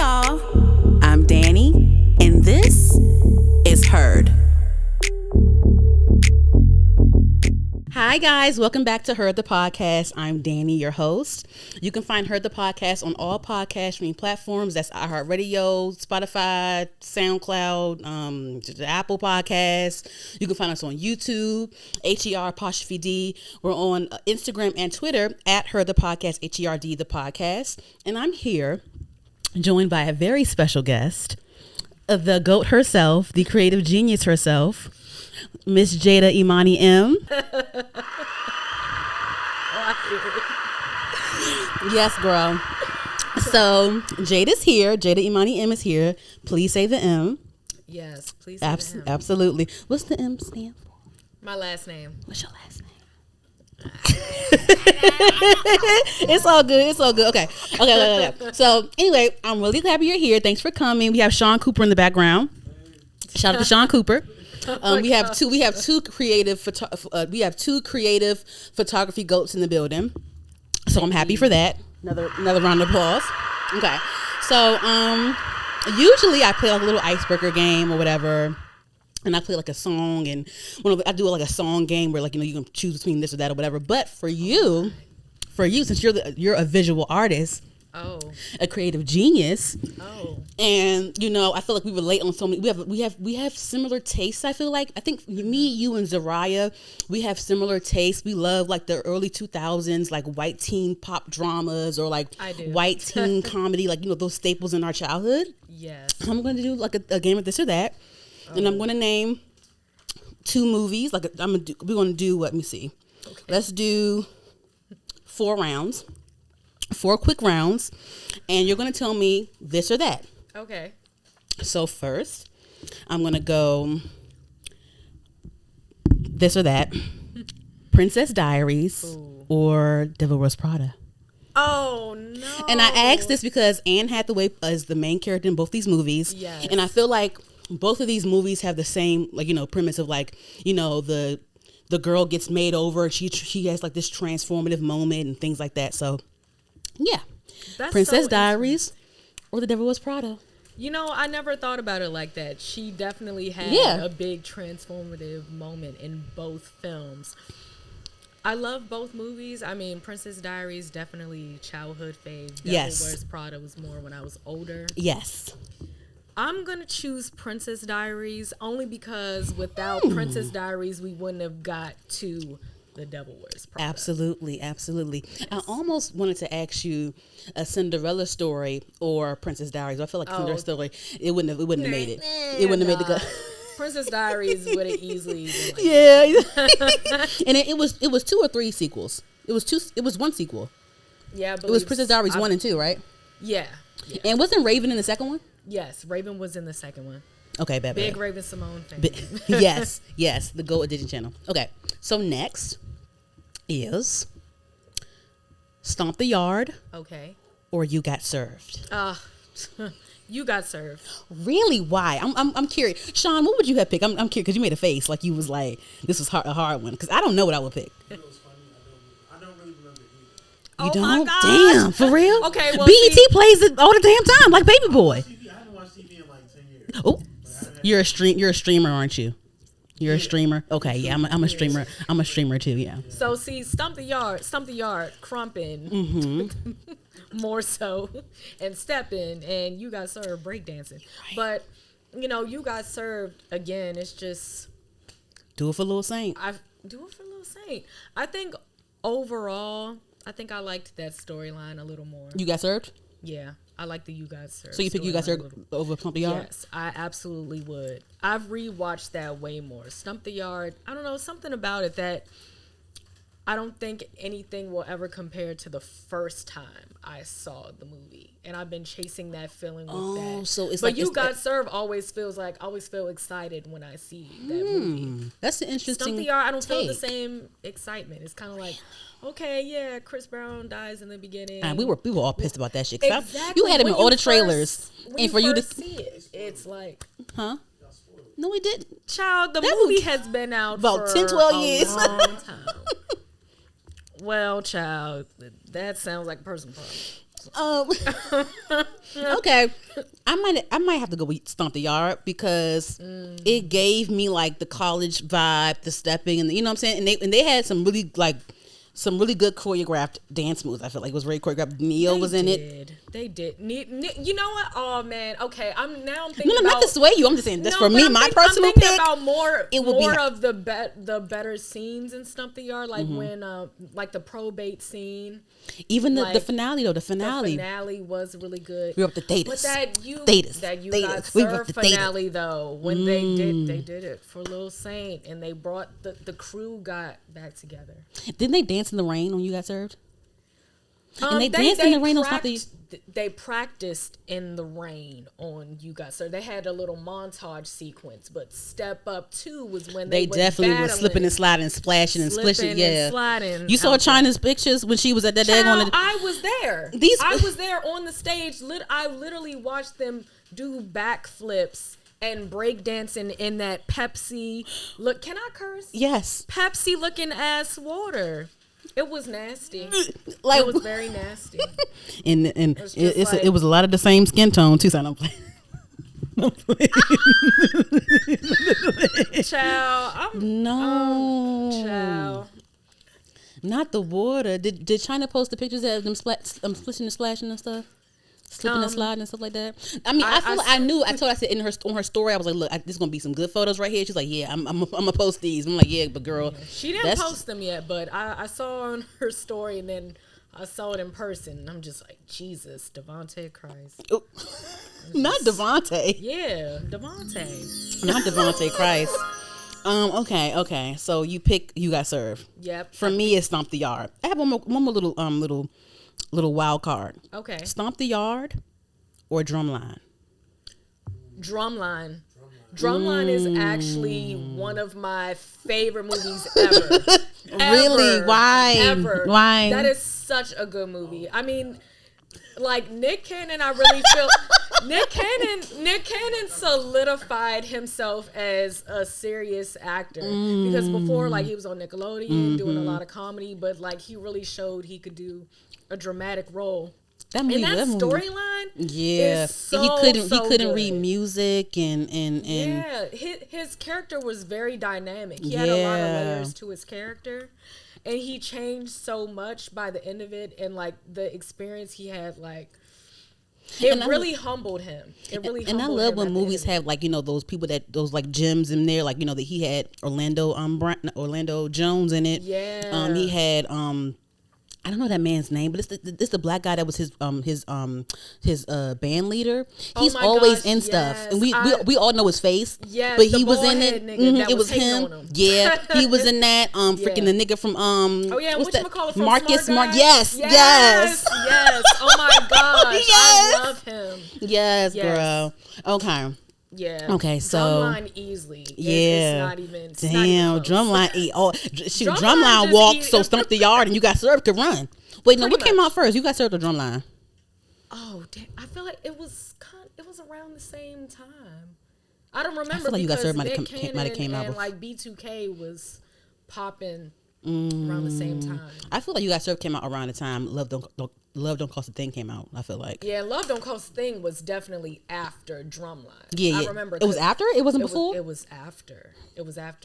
y'all. I'm Dani, and this is Heard. Hi guys, welcome back to Heard the Podcast. I'm Dani, your host. You can find Heard the Podcast on all podcast streaming platforms. That's iHeartRadio, Spotify, SoundCloud, the Apple Podcasts. You can find us on YouTube, HER''D. We're on Instagram and Twitter at Heard the Podcast, HERD the podcast. And I'm here joined by a very special guest, the GOAT herself, the creative genius herself, Miss Jada Imani M. Yes, girl. So Jada's here. Jada Imani M is here. Please say the M. Yes, please say the M. Absolutely. What's the M stand for? My last name. What's your last name? It's all good. It's all good. Okay. So anyway, I'm really happy you're here. Thanks for coming. We have Sean Cooper in the background. Shout out to Sean Cooper. We have two creative photography goats in the building. So I'm happy for that. Another round of applause. Okay. So usually I play like a little icebreaker game or whatever. And I play like a song, and I do like a song game where you can choose between this or that or whatever. But for you, since you're a visual artist, a creative genius, and I feel like we relate on so many. We have similar tastes. I feel like me, you, and Zariah, we have similar tastes. We love like the early 2000s, like white teen pop dramas or like white teen comedy, like those staples in our childhood. Yes, I'm going to do like a game of this or that. And I'm going to name two movies. We're going to do, let me see. Okay. Let's do 4 rounds, 4 quick rounds. And you're going to tell me this or that. Okay. So first, I'm going to go this or that. Princess Diaries or Devil Wears Prada. Oh, no. And I asked this because Anne Hathaway is the main character in both these movies. Yes. And I feel like both of these movies have the same, premise of the girl gets made over. She has like this transformative moment and things like that. So, yeah. That's Princess so Diaries or The Devil Wears Prada. I never thought about it like that. She definitely had a big transformative moment in both films. I love both movies. I mean, Princess Diaries, definitely childhood fave. Devil Wears Prada was more when I was older. Yes. I'm going to choose Princess Diaries only because without Princess Diaries, we wouldn't have got to The Devil Wears Prada. Absolutely. Yes. I almost wanted to ask you a Cinderella story or Princess Diaries. I feel like Cinderella story, it wouldn't have made it. It wouldn't have made the cut. Princess Diaries would have easily been like And it was 2 or 3 sequels. It was 1 sequel. Yeah, it was Princess Diaries 1 and 2, right? Yeah. And wasn't Raven in the second one? Yes, Raven was in the second one. Okay, Big Raven Simone fan. Yes, the Go Edition channel. Okay, so next is Stomp the Yard. Okay. Or You Got Served. You Got Served. Really? Why? I'm curious. Sean, what would you have picked? I'm curious because you made a face like you was like this was a hard one because I don't know what I would pick. You know what's funny? I don't really remember either. You don't? My gosh. Damn, for real? Okay, well, BET plays it all the damn time, like Baby Boy. I haven't watched TV in like 10 years. Oh, you're a streamer, aren't you? You're a streamer. Okay, yeah, I'm a streamer. I'm a streamer too. Yeah. So see, Stump the Yard, Crumpin', more so, and Steppin', and You Got Served breakdancing. Right. But You Got Served again. It's just do it for Lil Saint. I think overall, I liked that storyline a little more. You Got Served? Yeah, I like the You Got Served. So you pick You Got Served over Stump the Yard? Yes, I absolutely would. I've rewatched that way more. Stump the Yard, I don't know, something about it that I don't think anything will ever compare to the first time I saw the movie. And I've been chasing that feeling with that. So it's but like You Got Served always feel excited when I see that movie. That's an interesting Stump the Yard, I don't feel the same excitement. It's kind of like, okay, yeah, Chris Brown dies in the beginning. We were all pissed about that shit. Exactly. You had him in all the trailers. And for you to see it, it's like, huh? No, we didn't. Child, the movie has been out about for 10, 12 years. A long time. Well, child, that sounds like a personal problem. Okay, I might have to go with Stomp the Yard because it gave me like the college vibe, the stepping, and you know what I'm saying. And they had some really good choreographed dance moves. I feel like it was very choreographed. Neo was in it. They did. You know what? Oh man. Okay. I'm thinking. No, not to sway you. I'm just saying. That's for me. My personal I'm thinking pick. About more of the better scenes in Stump the Yard, like when like the probate scene. Even the finale though. The finale was really good. We were up to Thetas. But that you got served finale though, when they did it for Lil Saint, and they brought the crew got back together. Didn't they dance in the rain when you got served? And they danced in the rain on top of They practiced in the rain on You Got Served. They had a little montage sequence, but Step Up 2 was when they definitely were slipping and sliding, splashing and splishing. Yeah, sliding. You saw China's pictures when she was at that daggone. I was there. I was there on the stage. I literally watched them do backflips and breakdancing in that Pepsi. Look, can I curse? Yes. Pepsi looking ass water. It was nasty. Like, it was very nasty. And it was a lot of the same skin tone too. So I don't play. Child, child. Not the water. Did China post the pictures of them splishing and splashing and stuff? Slipping and sliding and stuff like that. I mean, I said on her story, I was like, look, there's gonna be some good photos right here. She's like, yeah, I'm gonna post these. I'm like, yeah, but girl, she didn't post them yet, but I saw on her story, and then I saw it in person, and I'm just like, Jesus, Devontae Christ. Not Devontae. Yeah, Devontae. Not Devontae Christ. Okay. So you got served. Yep. For me, it's Stomp the Yard. I have one more little wild card. Okay. Stomp the Yard or Drumline? Drumline. Drumline is actually one of my favorite movies ever. Really? Why? Ever. Why? That is such a good movie. I mean, like Nick Cannon, I really feel Nick Cannon solidified himself as a serious actor because before, like, he was on Nickelodeon doing a lot of comedy, but like he really showed he could do a dramatic role. That storyline, yeah, so, he couldn't good. read music and yeah, his character was very dynamic. He had a lot of layers to his character, and he changed so much by the end of it. And like the experience he had, like it really humbled him. It really humbled him. And I love when movies have like, you know, those people those like gems in there, like, you know, that he had Orlando Jones in it. Yeah, he had I don't know that man's name, but it's the black guy that was his band leader. He's always in stuff, and we all know his face. Yeah, but he was in it. It was him. Yeah, he was in that. Freaking the nigga from what's that? From Marcus. Yes. Oh my gosh, yes. I love him. Yes, girl. Okay. Yeah. Okay, so Drumline easily. It's not even. Damn, Drumline. Drumline walked, so Stump the Yard, and You Got Served could run. Wait, no, what came out first? You Got Served or Drumline? Oh, damn! I feel like it was around the same time. I don't remember. I feel like You Got Served might have came out. And like B2K was popping around the same time. I feel like You Got Served came out around the time Love Don't Cost a Thing came out. I feel like. Yeah, Love Don't Cost a Thing was definitely after Drumline. Yeah, I remember. It was after? It wasn't before? It was after.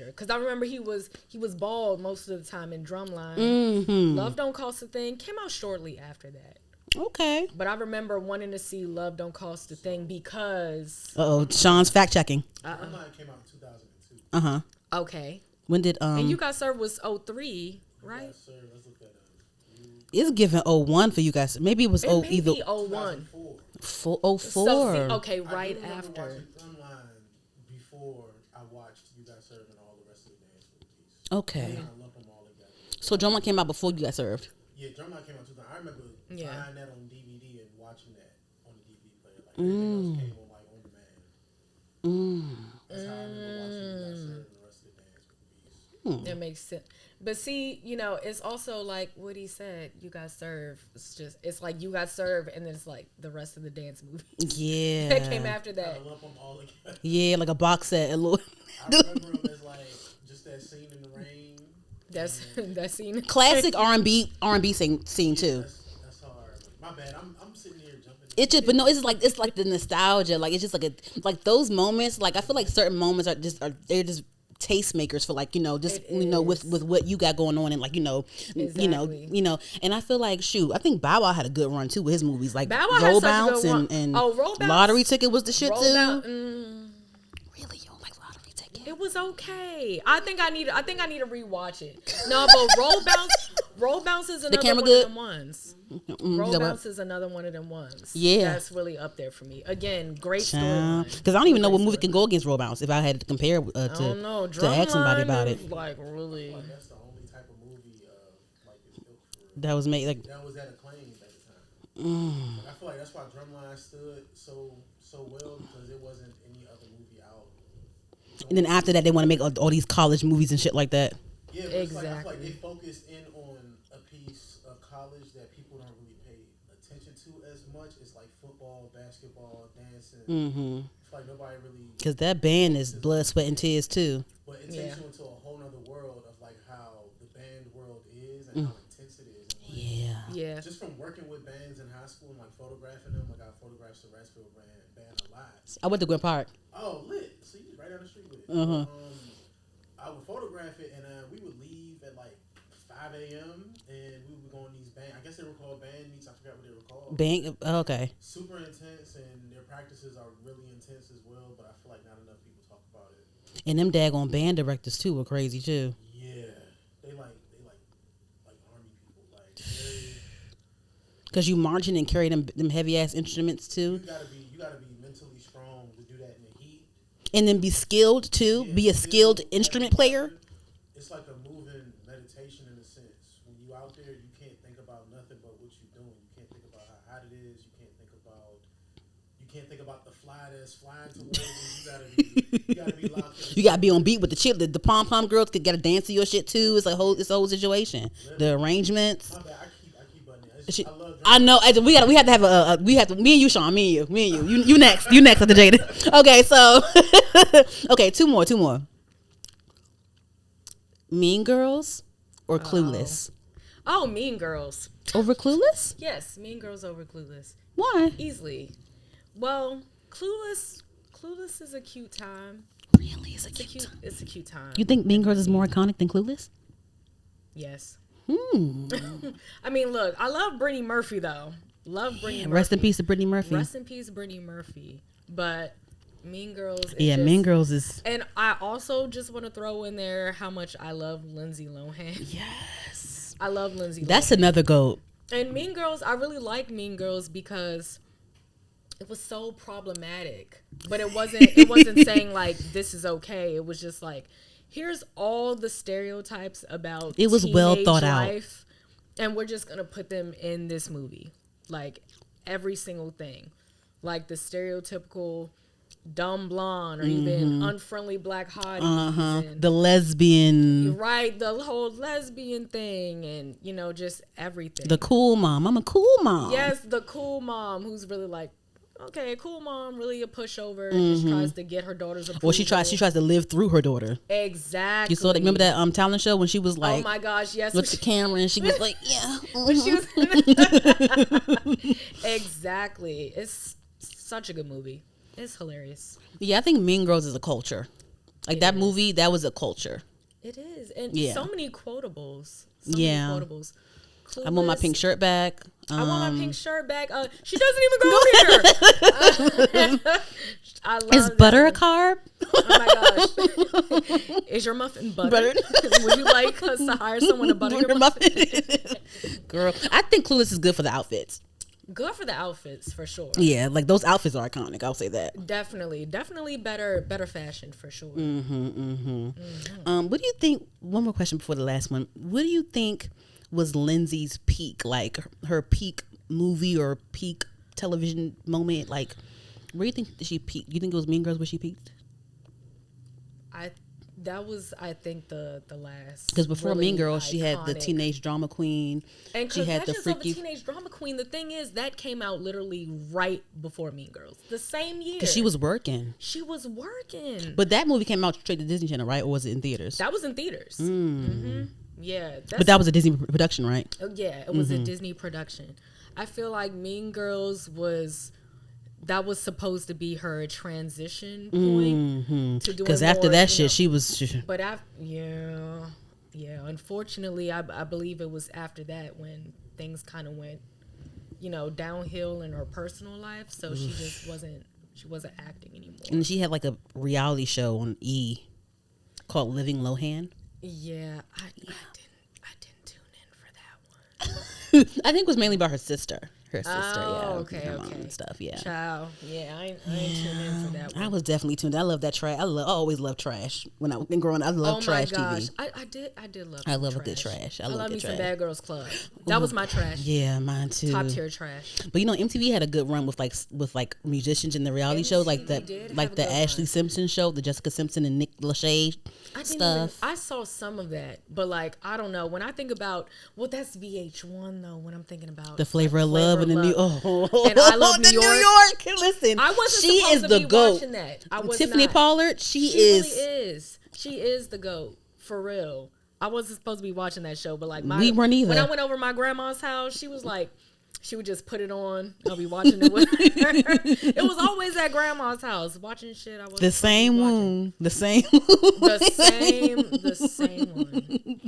Because I remember he was bald most of the time in Drumline. Mm-hmm. Love Don't Cost a Thing came out shortly after that. Okay. But I remember wanting to see Love Don't Cost a Thing because... Sean's fact checking. Drumline came out in 2002. Uh-huh. Okay. When did... And You Got Served was 03, right? Let's look that up. It's given 01 for you guys. Maybe it was either 01. 04. Okay, right after. Drumline before I watched You Got Served and all the rest of the dance movies. Okay. I lump them all together. So Drumline came out before You Got Served. Yeah, Drumline came out 2000. I remember buying that on DVD and watching that on the DVD player. Like everything else came on like on demand. That's how I remember watching You Got Served and the rest of the dance movies. That makes sense. But see, you know, it's also like what he said, You Got Served. It's like You Got Served, and then it's like the rest of the dance movie. Yeah. That came after that. I lump them all together. Yeah, like a box set. I remember them as like just that scene in the rain. That scene. Classic R&B scene too. That's hard. My bad. I'm It just, but no, it's like the nostalgia. Like it's just like those moments. Like I feel like certain moments they're just tastemakers for like with what you got going on and like and I feel like I think Bow Wow had a good run too with his movies like Roll Bounce and Roll Bounce. Lottery Ticket was the shit Roll too. Really, you don't like Lottery Ticket? It was okay. I think I need to rewatch it. No, but Roll Bounce is another one of them ones. Roll Bounce is another one of them ones. Yeah, that's really up there for me. Again, great storyline. Because I don't even know what movie can go against Roll Bounce if I had to compare to ask somebody about it. Like really, that's the only type of movie like this ilk for that was made like that was at acclaim at the time. Like, I feel like that's why Drumline stood so well because it wasn't any other movie out. And then after that, they want to make all these college movies and shit like that. Yeah, but exactly. I feel like they focused in on a piece of college that people don't really pay attention to as much. It's like football, basketball, dancing. I feel like nobody really... Because that band is blood, sweat, and tears, too. But it takes you into a whole nother world of like how the band world is and how intense it is. And like, yeah. Just from working with bands in high school and like photographing them, like I photographed the Ratsfield band a lot. I went to Gwynn Park. Oh, lit. So you right down the street with it. I would photograph it, and we would leave at like 5 a.m. and we would go on these band. I guess they were called band meets. I forgot what they were called. Okay. Super intense, and their practices are really intense as well. But I feel like not enough people talk about it. And them daggone band directors too were crazy too. Yeah, they like army people, like. Because you marching and carry them heavy ass instruments too. You gotta be mentally strong to do that in the heat. And then be skilled too. Be a skilled instrument player. It's like a moving meditation in a sense. When you out there, you can't think about nothing but what you're doing. You can't think about how hot it is. You can't think about the fly that's flying towards you. You gotta be locked in. You gotta be on beat with the chick. The pom pom girls could gotta dance to your shit too. It's a whole situation. Literally. The arrangements. My bad. I keep butting it. I love. I know. We have to have me and you, Sean. Me and you. You next. You next after Jada. Okay, so okay, two more. Mean Girls or Clueless? Oh, Mean Girls. Over Clueless? Yes, Mean Girls over Clueless. Why? Easily. Well, Clueless is a cute time. Really, it's a cute time. You think Mean Girls is more iconic than Clueless? Yes. I mean, look, I love Brittany Murphy though. Rest in peace to Brittany Murphy. Rest in peace, Brittany Murphy. But Mean Girls. Mean Girls is. And I also just want to throw in there how much I love Lindsay Lohan. Yes. I love Lindsay Lohan. That's another GOAT. And Mean Girls, I really like Mean Girls because it was so problematic. But it wasn't saying like this is okay. It was just like here's all the stereotypes about it was well thought life, out. And we're just going to put them in this movie. Like every single thing. Like the stereotypical dumb blonde or even unfriendly black hottie. The lesbian. Right. The whole lesbian thing and, just everything. The cool mom. I'm a cool mom. Yes, the cool mom who's really like, okay, cool mom, really a pushover, just tries to get her daughter's approval. Well, she tries to live through her daughter. Exactly. You saw that? Remember that talent show when she was like, oh my gosh, yes, with the camera and she was like, yeah. When she was exactly. It's such a good movie. It's hilarious. Yeah, I think Mean Girls is a culture. Like that movie, that was a culture. It is, and so many quotables. Clueless. I want my pink shirt back. I want my pink shirt back. She doesn't even go here. I love Is butter a carb? Oh my gosh. Is your muffin buttered? Would you like us to hire someone to butter your muffin? Girl, I think Clueless is good for the outfits. Good for the outfits, for sure. Yeah, like those outfits are iconic. I'll say that. Definitely better fashion for sure. What do you think? One more question before the last one. What do you think was Lindsay's peak? Like her peak movie or peak television moment? Like, where do you think she peaked? You think it was Mean Girls where she peaked? That was, I think, the last. Because before really Mean Girls, iconic. she had the Teenage Drama Queen. And she had the freaky Teenage Drama Queen. The thing is, that came out literally right before Mean Girls, the same year. Because she was working. But that movie came out straight to Disney Channel, right? Or was it in theaters? That was in theaters. Yeah. But that was a Disney production, right? Yeah, it was a Disney production. I feel like Mean Girls was supposed to be her transition point to doing. Because after that shit, she was. But unfortunately, I believe it was after that when things kind of went, downhill in her personal life. So she just wasn't acting anymore. And she had like a reality show on E called Living Lohan. Yeah, I didn't tune in for that one. I think it was mainly about her sister. Okay. And stuff, yeah. Child, yeah, I ain't tuned in for that one. I was definitely tuned in. I love that trash. I always loved trash. When I was growing up, I loved trash TV. I did love I love trash. a good trash. I love good me trash. some Bad Girls Club. That was my trash. Yeah, mine too. Top tier trash. But MTV had a good run with like musicians in the reality shows, like the Ashley Simpson show, the Jessica Simpson and Nick Lachey stuff. I saw some of that, but like I don't know. When I think about that's VH1 though. When I'm thinking about the Flavor of Love and the New and I Love New York. Listen, I wasn't she supposed is to the be GOAT. watching that. I was Tiffany not. Pollard. She really is. She is the GOAT for real. I wasn't supposed to be watching that show, but like we weren't either. When I went over my grandma's house, she was like, she would just put it on. I'll be watching it with her. It was always at grandma's house watching shit. I was the same one. The same one.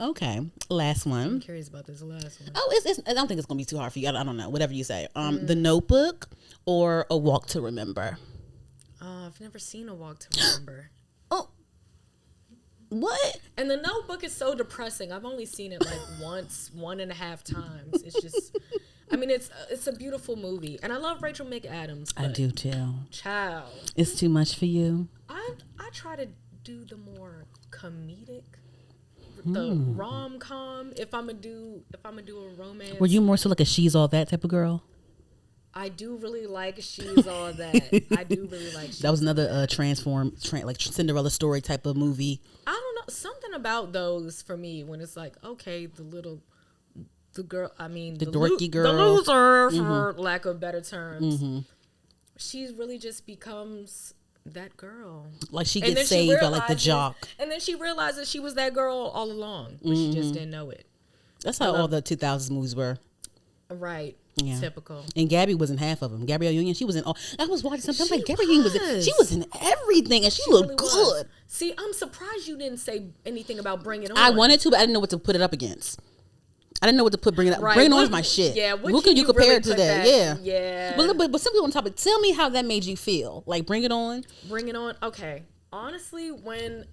Okay, last one. I'm curious about this last one. Oh, I don't think it's gonna be too hard for you. I don't know. Whatever you say. The Notebook or A Walk to Remember. I've never seen A Walk to Remember. Oh, what? And The Notebook is so depressing. I've only seen it like once, 1.5 times. It's just, I mean, it's a beautiful movie, and I love Rachel McAdams. I do too. Child, it's too much for you. I try to do the more comedic, the rom-com. If I'm gonna do a romance. Were you more so like a She's All That type of girl? I do really like She's All That. I do really like She's That was another like Cinderella story type of movie. I don't know. Something about those for me when it's like, okay, the girl, I mean, the dorky girl. The loser, for lack of better terms. She really just becomes that girl. Like she gets saved by like the jock. And then she realizes she was that girl all along, but she just didn't know it. That's how all the 2000s movies were. Right. Yeah. Typical. And Gabby was in half of them. Gabrielle Union, she was in all. I was watching something. I'm like, Gabrielle Union she was in everything, and she looked really good. See, I'm surprised you didn't say anything about Bring It On. I wanted to, but I didn't know what to put it up against. I didn't know what to put Bring It Up. Right. Bring It On is my shit. Yeah. What can you compare really it to that? Yeah. Yeah. But simply on topic, tell me how that made you feel. Like Bring It On. Bring It On. Okay. Honestly, when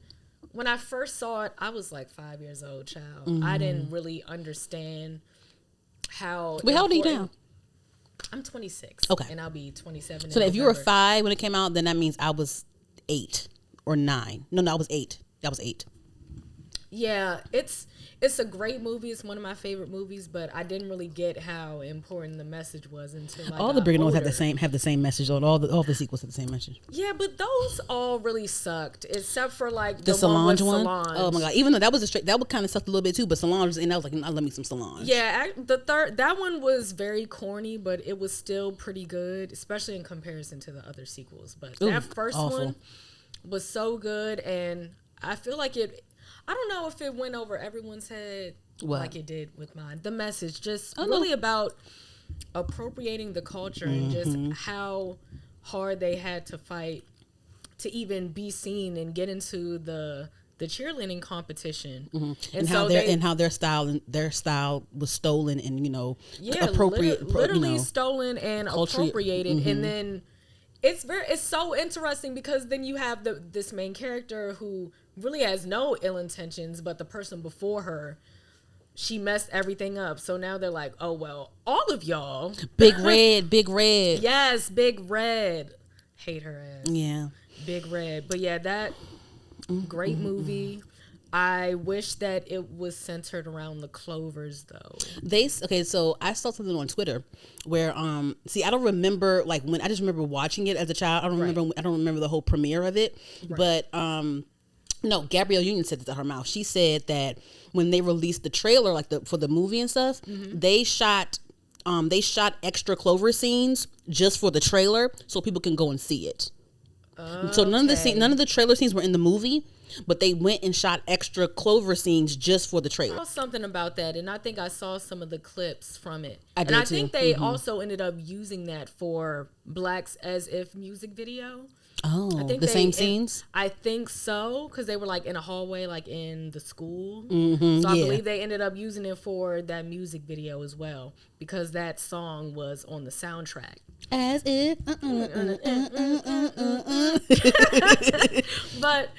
I first saw it, I was like 5 years old, child. I didn't really understand how. Wait, how old are you now? I'm 26. Okay. And I'll be 27. So if you were 5 when it came out, then that means I was 8 or 9. No, I was 8. That was 8. Yeah, it's a great movie. It's one of my favorite movies, but I didn't really get how important the message was until like all the Bring It Ons have the same message on all the sequels have the same message. Yeah, but those all really sucked, except for like the Solange one. Solange. Oh my god! Even though that was that would kind of sucked a little bit too, but Solange was in. I was like, I love me some Solange. Yeah, that one was very corny, but it was still pretty good, especially in comparison to the other sequels. But that first one was so good, and I feel like it. I don't know if it went over everyone's head like it did with mine. The message just really about appropriating the culture and just how hard they had to fight to even be seen and get into the cheerleading competition. And how their style was stolen and literally stolen and appropriated. And then it's so interesting because then you have this main character who really has no ill intentions, but the person before her, she messed everything up. So now they're like, oh well, all of y'all, Big Red. Yes, Big Red. Hate her ass. Yeah. Big Red. But yeah, that great movie. I wish that it was centered around the Clovers though. So I saw something on Twitter where I don't remember I just remember watching it as a child. I don't remember the whole premiere of it. Right. But no, Gabrielle Union said it to her mouth. She said that when they released the trailer for the movie and stuff, they shot extra Clover scenes just for the trailer so people can go and see it. So none of the trailer scenes were in the movie, but they went and shot extra Clover scenes just for the trailer. I saw something about that, and I think I saw some of the clips from it. I think they also ended up using that for Blacks As If music video. Oh, I think the same scenes? I think so, because they were like in a hallway, like in the school. So I believe they ended up using it for that music video as well, because that song was on the soundtrack. As if. But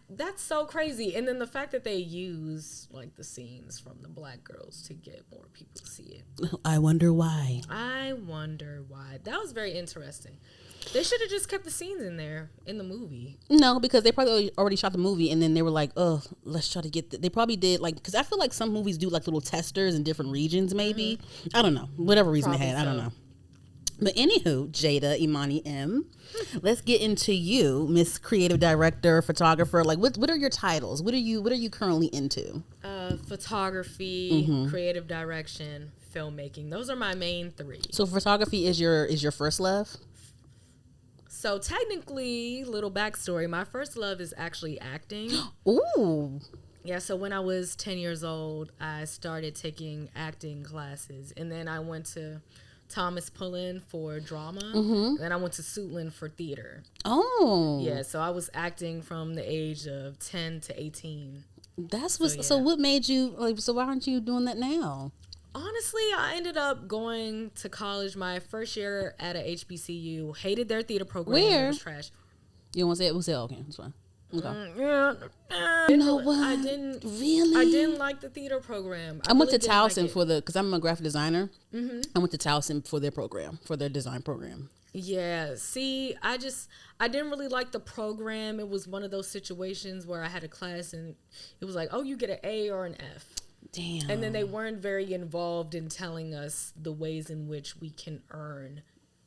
that's so crazy. And then the fact that they use like the scenes from the Black girls to get more people to see it. I wonder why. That was very interesting. They should have just kept the scenes in there in the movie. No, because they probably already shot the movie, and then they were like, "Oh, let's try to get." They probably did like, because I feel like some movies do like little testers in different regions. Maybe I don't know, whatever reason probably they had. I don't know. But anywho, Jada Imani M, let's get into you, Miss Creative Director, Photographer. Like, what are your titles? What are you currently into? Photography, creative direction, filmmaking. Those are my main three. So photography is your first love? So technically, little backstory, my first love is actually acting. Ooh. Yeah, so when I was 10 years old, I started taking acting classes. And then I went to Thomas Pullen for drama. And then I went to Suitland for theater. Oh. Yeah, so I was acting from the age of 10 to 18. That's what. So what made you, like, so why aren't you doing that now? Honestly, I ended up going to college my first year at a HBCU. Hated their theater program. Where? It was trash. You don't want to say it? We'll say, okay, that's fine. Okay. You know what? I didn't really. I didn't like the theater program. I went to Towson for because I'm a graphic designer. I went to Towson for their program, for their design program. Yeah. See, I didn't really like the program. It was one of those situations where I had a class and it was like, oh, you get an A or an F. Damn. And then they weren't very involved in telling us the ways in which we can earn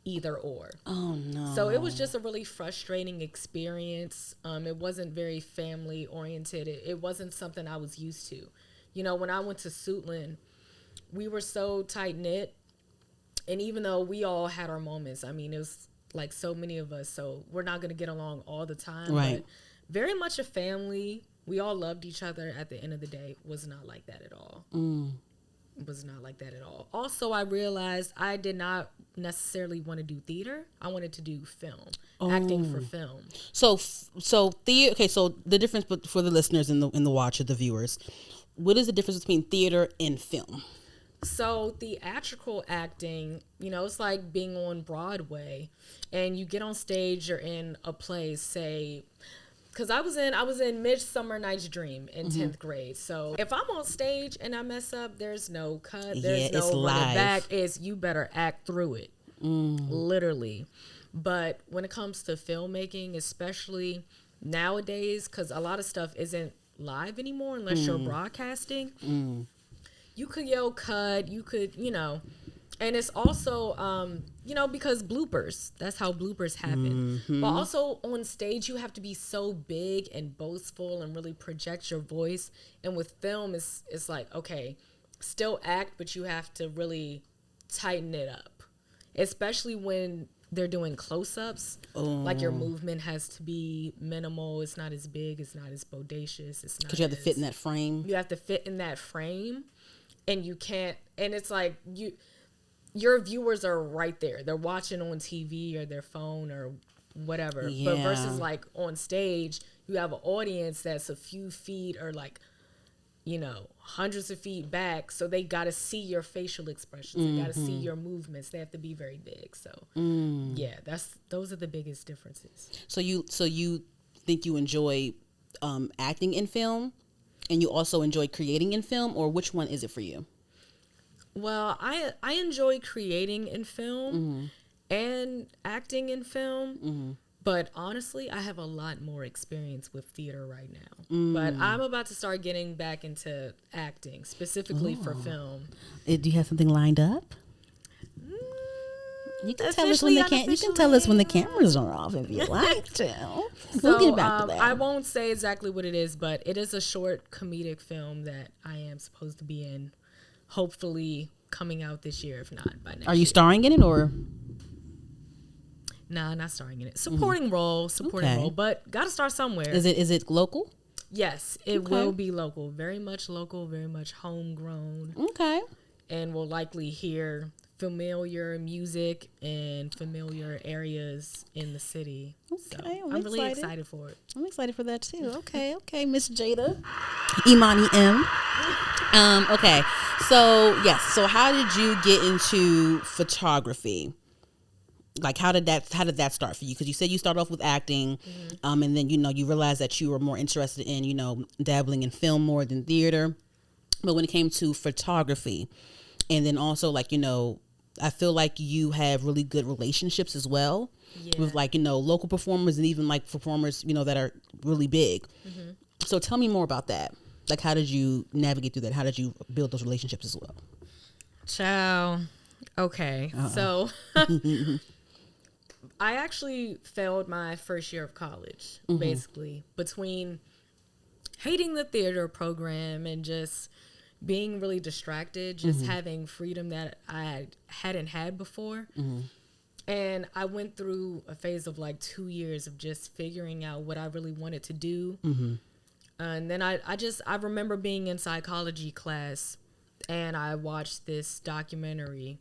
either or. Oh no. So it was just a really frustrating experience. It wasn't very family oriented. It wasn't something I was used to. You know, when I went to Suitland, we were so tight knit. And even though we all had our moments, I mean, it was like so many of us, so we're not going to get along all the time. Right. But very much a family. We all loved each other. At the end of the day, was not like that at all. It was not like that at all. Also, I realized I did not necessarily want to do theater. I wanted to do film, acting for film. So theater. Okay, so the difference, but for the listeners and the watcher, the viewers, what is the difference between theater and film? So theatrical acting, you know, it's like being on Broadway, and you get on stage. You're in a play, say. Because I was in Midsummer Night's Dream in 10th grade. So if I'm on stage and I mess up, there's no cut. There's no running back. It's you better act through it. Literally. But when it comes to filmmaking, especially nowadays, because a lot of stuff isn't live anymore unless you're broadcasting, you could yell cut. You could, you know. And it's also, you know, because bloopers, that's how bloopers happen. But also on stage, you have to be so big and boastful and really project your voice. And with film, it's like, okay, still act, but you have to really tighten it up. Especially when they're doing close-ups. Like your movement has to be minimal. It's not as big. It's not as bodacious. It's not. Because you have to fit in that frame. You have to fit in that frame. And you can't, and it's like your viewers are right there. They're watching on TV or their phone or whatever. Yeah. But versus like on stage, you have an audience that's a few feet or like, you know, hundreds of feet back. So they got to see your facial expressions. They got to see your movements. They have to be very big. So yeah, those are the biggest differences. So you think you enjoy acting in film, and you also enjoy creating in film, or which one is it for you? Well, I enjoy creating in film and acting in film, but honestly, I have a lot more experience with theater right now. But I'm about to start getting back into acting, specifically for film. Do you have something lined up? You can tell us when you can tell us when the cameras are off if you like to. We'll get back to that. I won't say exactly what it is, but it is a short comedic film that I am supposed to be in. Hopefully coming out this year, if not by next year. Are you starring in it, or? Nah, not starring in it. Supporting role, but got to start somewhere. Is it local? Yes, it will be local. Very much local, very much homegrown. Okay. And we'll likely hear familiar music and familiar areas in the city. Okay, so I'm really excited for it. I'm excited for that too. Okay, Miss Jada Imani M. Okay, so yes. So how did you get into photography? Like, how did that start for you? Because you said you started off with acting, and then you realized that you were more interested in dabbling in film more than theater. But when it came to photography, and then also I feel like you have really good relationships as well with local performers and even performers that are really big. So tell me more about that. Like, how did you navigate through that? How did you build those relationships as well? Ciao. Okay, so. I actually failed my first year of college, basically, between hating the theater program and just being really distracted, just having freedom that I hadn't had before. And I went through a phase of 2 years of just figuring out what I really wanted to do. And then I remember being in psychology class and I watched this documentary.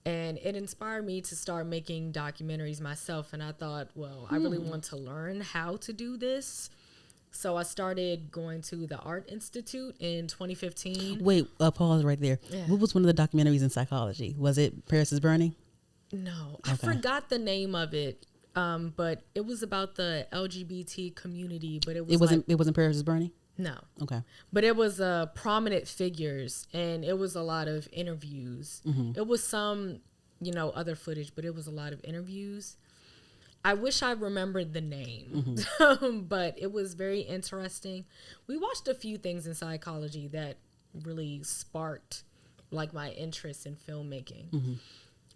And it inspired me to start making documentaries myself. And I thought, well, I really want to learn how to do this. So I started going to the Art Institute in 2015. Wait, pause right there. Yeah. What was one of the documentaries in psychology? Was it Paris is Burning? No, I forgot the name of it. But it was about the LGBT community. But it wasn't Paris is Burning? No. Okay. But it was prominent figures, and it was a lot of interviews. It was some, other footage, but it was a lot of interviews. I wish I remembered the name, but it was very interesting. We watched a few things in psychology that really sparked my interest in filmmaking.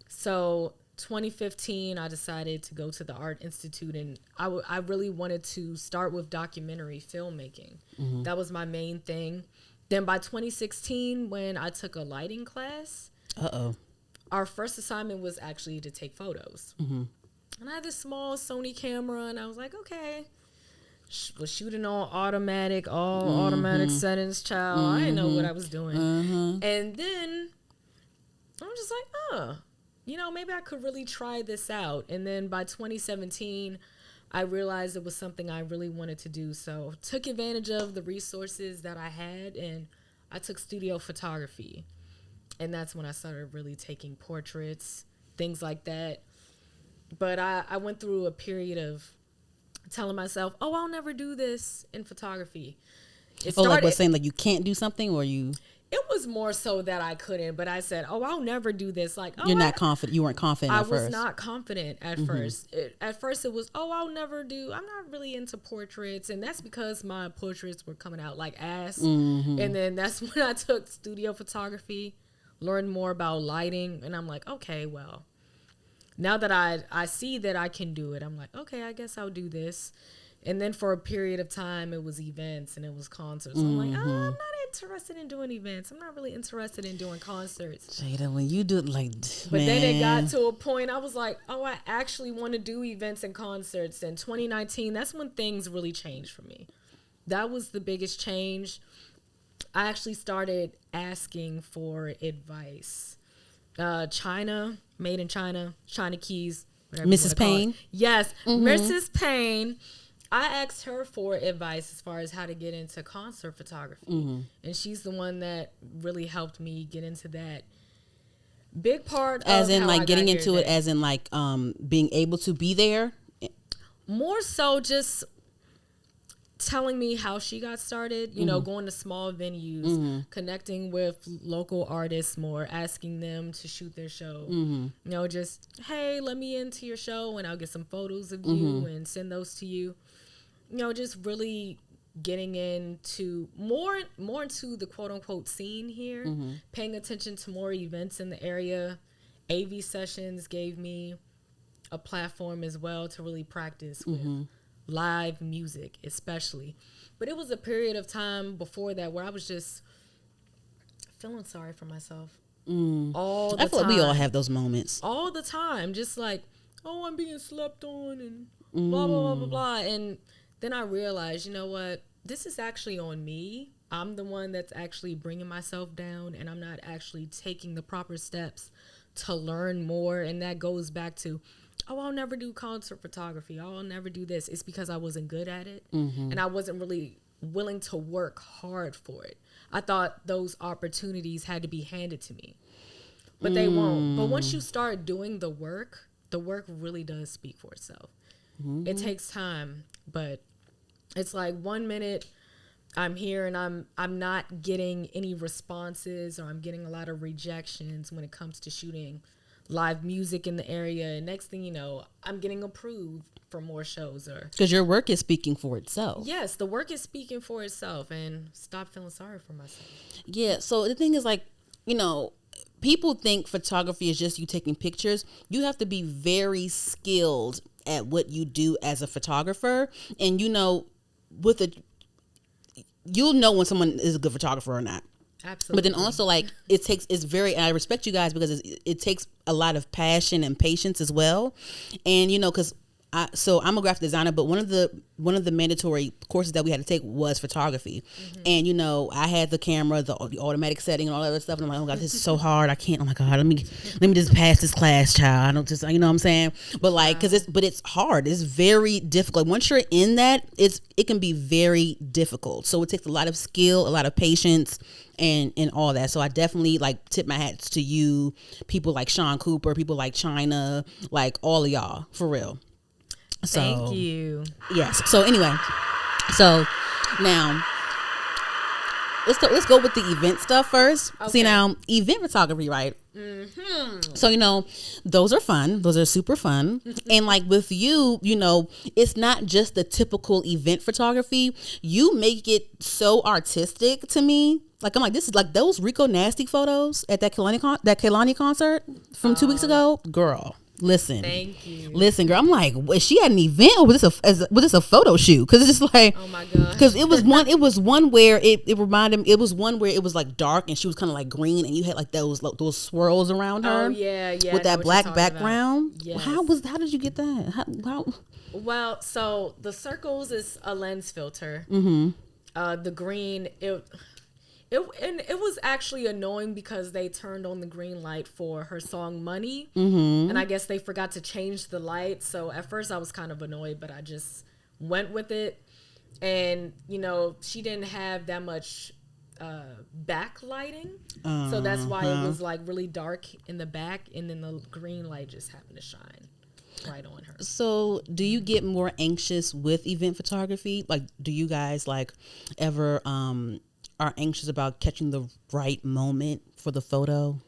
So 2015, I decided to go to the Art Institute, and I really wanted to start with documentary filmmaking. That was my main thing. Then by 2016, when I took a lighting class, our first assignment was actually to take photos. And I had this small Sony camera, and I was like, okay. Was shooting on automatic settings, child. I didn't know what I was doing. And then I'm just like, maybe I could really try this out. And then by 2017, I realized it was something I really wanted to do. So took advantage of the resources that I had, and I took studio photography. And that's when I started really taking portraits, things like that. But I went through a period of telling myself, I'll never do this in photography. Saying you can't do something, or you... It was more so that I couldn't, but I said, I'll never do this. You're not confident. You weren't confident at first. I was not confident at first. At first it was, I'll never do. I'm not really into portraits. And that's because my portraits were coming out like ass. And then that's when I took studio photography, learned more about lighting. And I'm like, okay, well, now that I see that I can do it, I'm like, okay, I guess I'll do this. And then for a period of time, it was events and it was concerts. So I'm like, I'm not interested in doing events. I'm not really interested in doing concerts. Jada, when you do it But then it got to a point, I was like, I actually want to do events and concerts. In 2019, that's when things really changed for me. That was the biggest change. I actually started asking for advice. China, made in China, China Keys. Mrs. Payne? Yes, Mrs. Payne. I asked her for advice as far as how to get into concert photography. And she's the one that really helped me get into that. Big part as of in how I getting got into here it, as in being able to be there. More so just telling me how she got started, going to small venues, connecting with local artists more, asking them to shoot their show. Just, hey, let me into your show and I'll get some photos of you and send those to you. Just really getting into more into the quote unquote scene here, paying attention to more events in the area. AV sessions gave me a platform as well to really practice with live music, especially. But it was a period of time before that where I was just feeling sorry for myself all the time. I feel like we all have those moments all the time. Just like, oh, I'm being slept on and blah, blah, blah, blah, blah. And then I realized, you know what? This is actually on me. I'm the one that's actually bringing myself down, and I'm not actually taking the proper steps to learn more. And that goes back to, oh, I'll never do concert photography. Oh, I'll never do this. It's because I wasn't good at it. And I wasn't really willing to work hard for it. I thought those opportunities had to be handed to me, but they won't. But once you start doing the work really does speak for itself. It takes time, but it's like 1 minute I'm here and I'm not getting any responses, or I'm getting a lot of rejections when it comes to shooting live music in the area. And next thing you know, I'm getting approved for more shows, or because your work is speaking for itself. Yes, the work is speaking for itself, and stop feeling sorry for myself. Yeah. So the thing is, like, you know, people think photography is just you taking pictures. You have to be very skilled at what you do as a photographer, and you know, you'll know when someone is a good photographer or not. Absolutely. But then also, like, and I respect you guys because it takes a lot of passion and patience as well. And, you know, because I'm a graphic designer, but one of the mandatory courses that we had to take was photography. And, you know, I had the camera, the automatic setting and all that other stuff. And I'm like, oh God, this is so hard. I can't, oh my God, let me just pass this class, child. I don't just, you know what I'm saying? But like, but it's hard. It's very difficult. Once you're in that, it can be very difficult. So it takes a lot of skill, a lot of patience, and all that. So I definitely like tip my hats to you, people like Sean Cooper, people like China, like all of y'all, for real. So, thank you. Yes. So anyway, so now let's go with the event stuff first. Okay. See, now event photography, right? So, you know, those are fun. Those are super fun. And like with you, you know, it's not just the typical event photography. You make it so artistic to me. Like, I'm like, this is like those Rico Nasty photos at that Kehlani concert from 2 weeks ago, girl. Listen, thank you. Listen, girl. I'm like, was she at an event or was this a photo shoot? Because it's just like, oh my God. Because it was one where it reminded me. It was one where it was like dark and she was kind of like green and you had like those swirls around her. Oh yeah. With that black background. Yes. How did you get that? How? Well, so the circles is a lens filter. The green It was actually annoying because they turned on the green light for her song Money. And I guess they forgot to change the light. So at first I was kind of annoyed, but I just went with it. And, you know, she didn't have that much backlighting. So that's why it was like really dark in the back. And then the green light just happened to shine right on her. So do you get more anxious with event photography? Like, do you guys like ever are anxious about catching the right moment for the photo?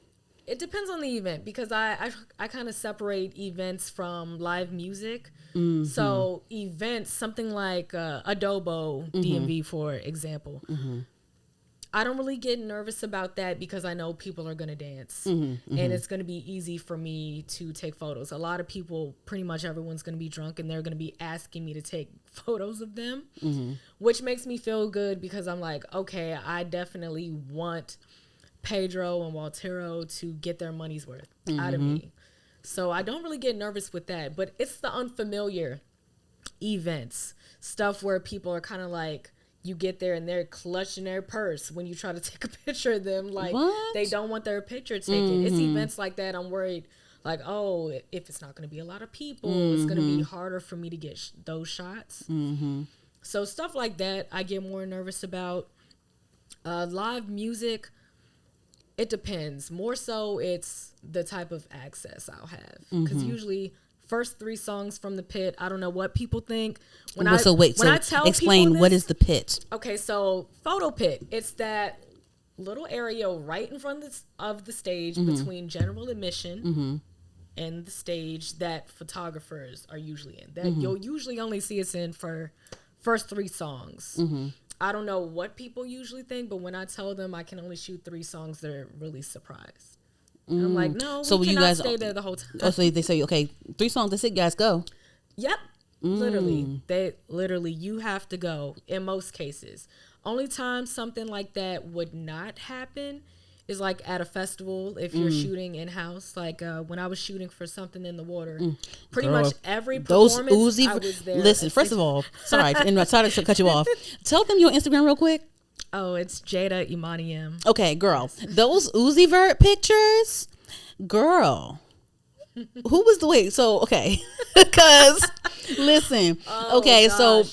It depends on the event because I kind of separate events from live music. So events, something like Adobo DMV, for example, I don't really get nervous about that because I know people are going to dance and it's going to be easy for me to take photos. A lot of people, pretty much everyone's going to be drunk and they're going to be asking me to take photos of them, which makes me feel good because I'm like, okay, I definitely want Pedro and Waltero to get their money's worth out of me. So I don't really get nervous with that, but it's the unfamiliar events, stuff where people are kind of like, you get there and they're clutching their purse when you try to take a picture of them. Like, they don't want their picture taken. It's events like that. I'm worried, like, oh, if it's not going to be a lot of people, it's going to be harder for me to get those shots. So stuff like that, I get more nervous about. Live music, it depends. More so, it's the type of access I'll have. Because usually first 3 songs from the pit, I don't know what people think. I tell explain people what is the pit. Okay, so photo pit, it's that little area right in front of the stage between general admission and the stage that photographers are usually in. That you'll usually only see us in for first 3 songs. I don't know what people usually think, but when I tell them I can only shoot 3 songs, they're really surprised. I'm like, no, so we cannot stay there the whole time. Oh, so they say, okay, 3 songs, that's it, guys, go. Yep. Literally, you have to go in most cases. Only time something like that would not happen is like at a festival if you're shooting in-house. Like when I was shooting for Something in the Water, pretty much every performance I was there. Listen, first of all, sorry to cut you off. Tell them your Instagram real quick. Oh, it's Jada Imani M. Okay, girl. Those Uzi Vert pictures, girl. Who was the wait? So okay, because listen. Okay, gosh. So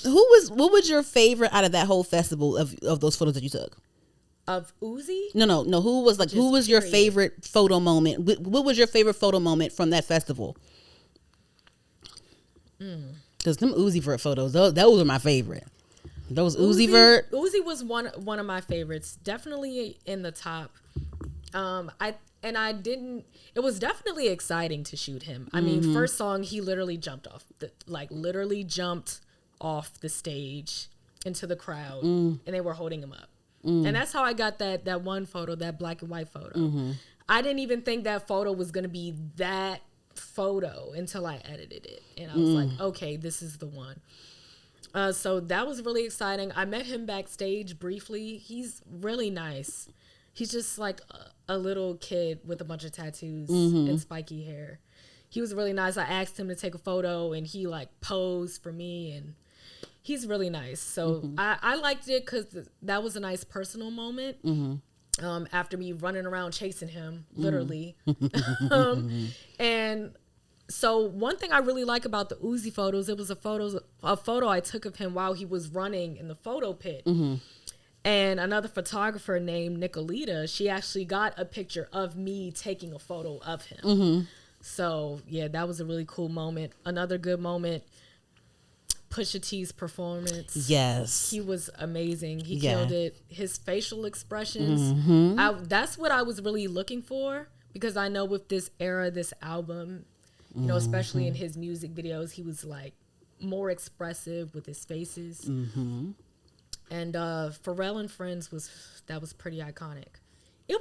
what was your favorite out of that whole festival of those photos that you took? Of Uzi? No. Who was your favorite photo moment? What was your favorite photo moment from that festival? Because them Uzi Vert photos, those are my favorite. Those Uzi Vert. Uzi was one of my favorites. Definitely in the top. It was definitely exciting to shoot him. I mean, first song, he literally jumped off the stage into the crowd, and they were holding him up. And that's how I got that one photo, that black and white photo. I didn't even think that photo was going to be that photo until I edited it. And I was like, okay, this is the one. So that was really exciting. I met him backstage briefly. He's really nice. He's just like a little kid with a bunch of tattoos and spiky hair. He was really nice. I asked him to take a photo, and he like posed for me, and he's really nice. So I liked it because that was a nice personal moment. After me running around chasing him, literally. And so one thing I really like about the Uzi photos, it was a photo I took of him while he was running in the photo pit. And another photographer named Nicolita, she actually got a picture of me taking a photo of him. So, yeah, that was a really cool moment. Another good moment, Pusha T's performance. Yes. He was amazing. He killed it. His facial expressions. That's what I was really looking for, because I know with this era, this album, you know, especially in his music videos, he was like more expressive with his faces. And Pharrell and Friends was pretty iconic. It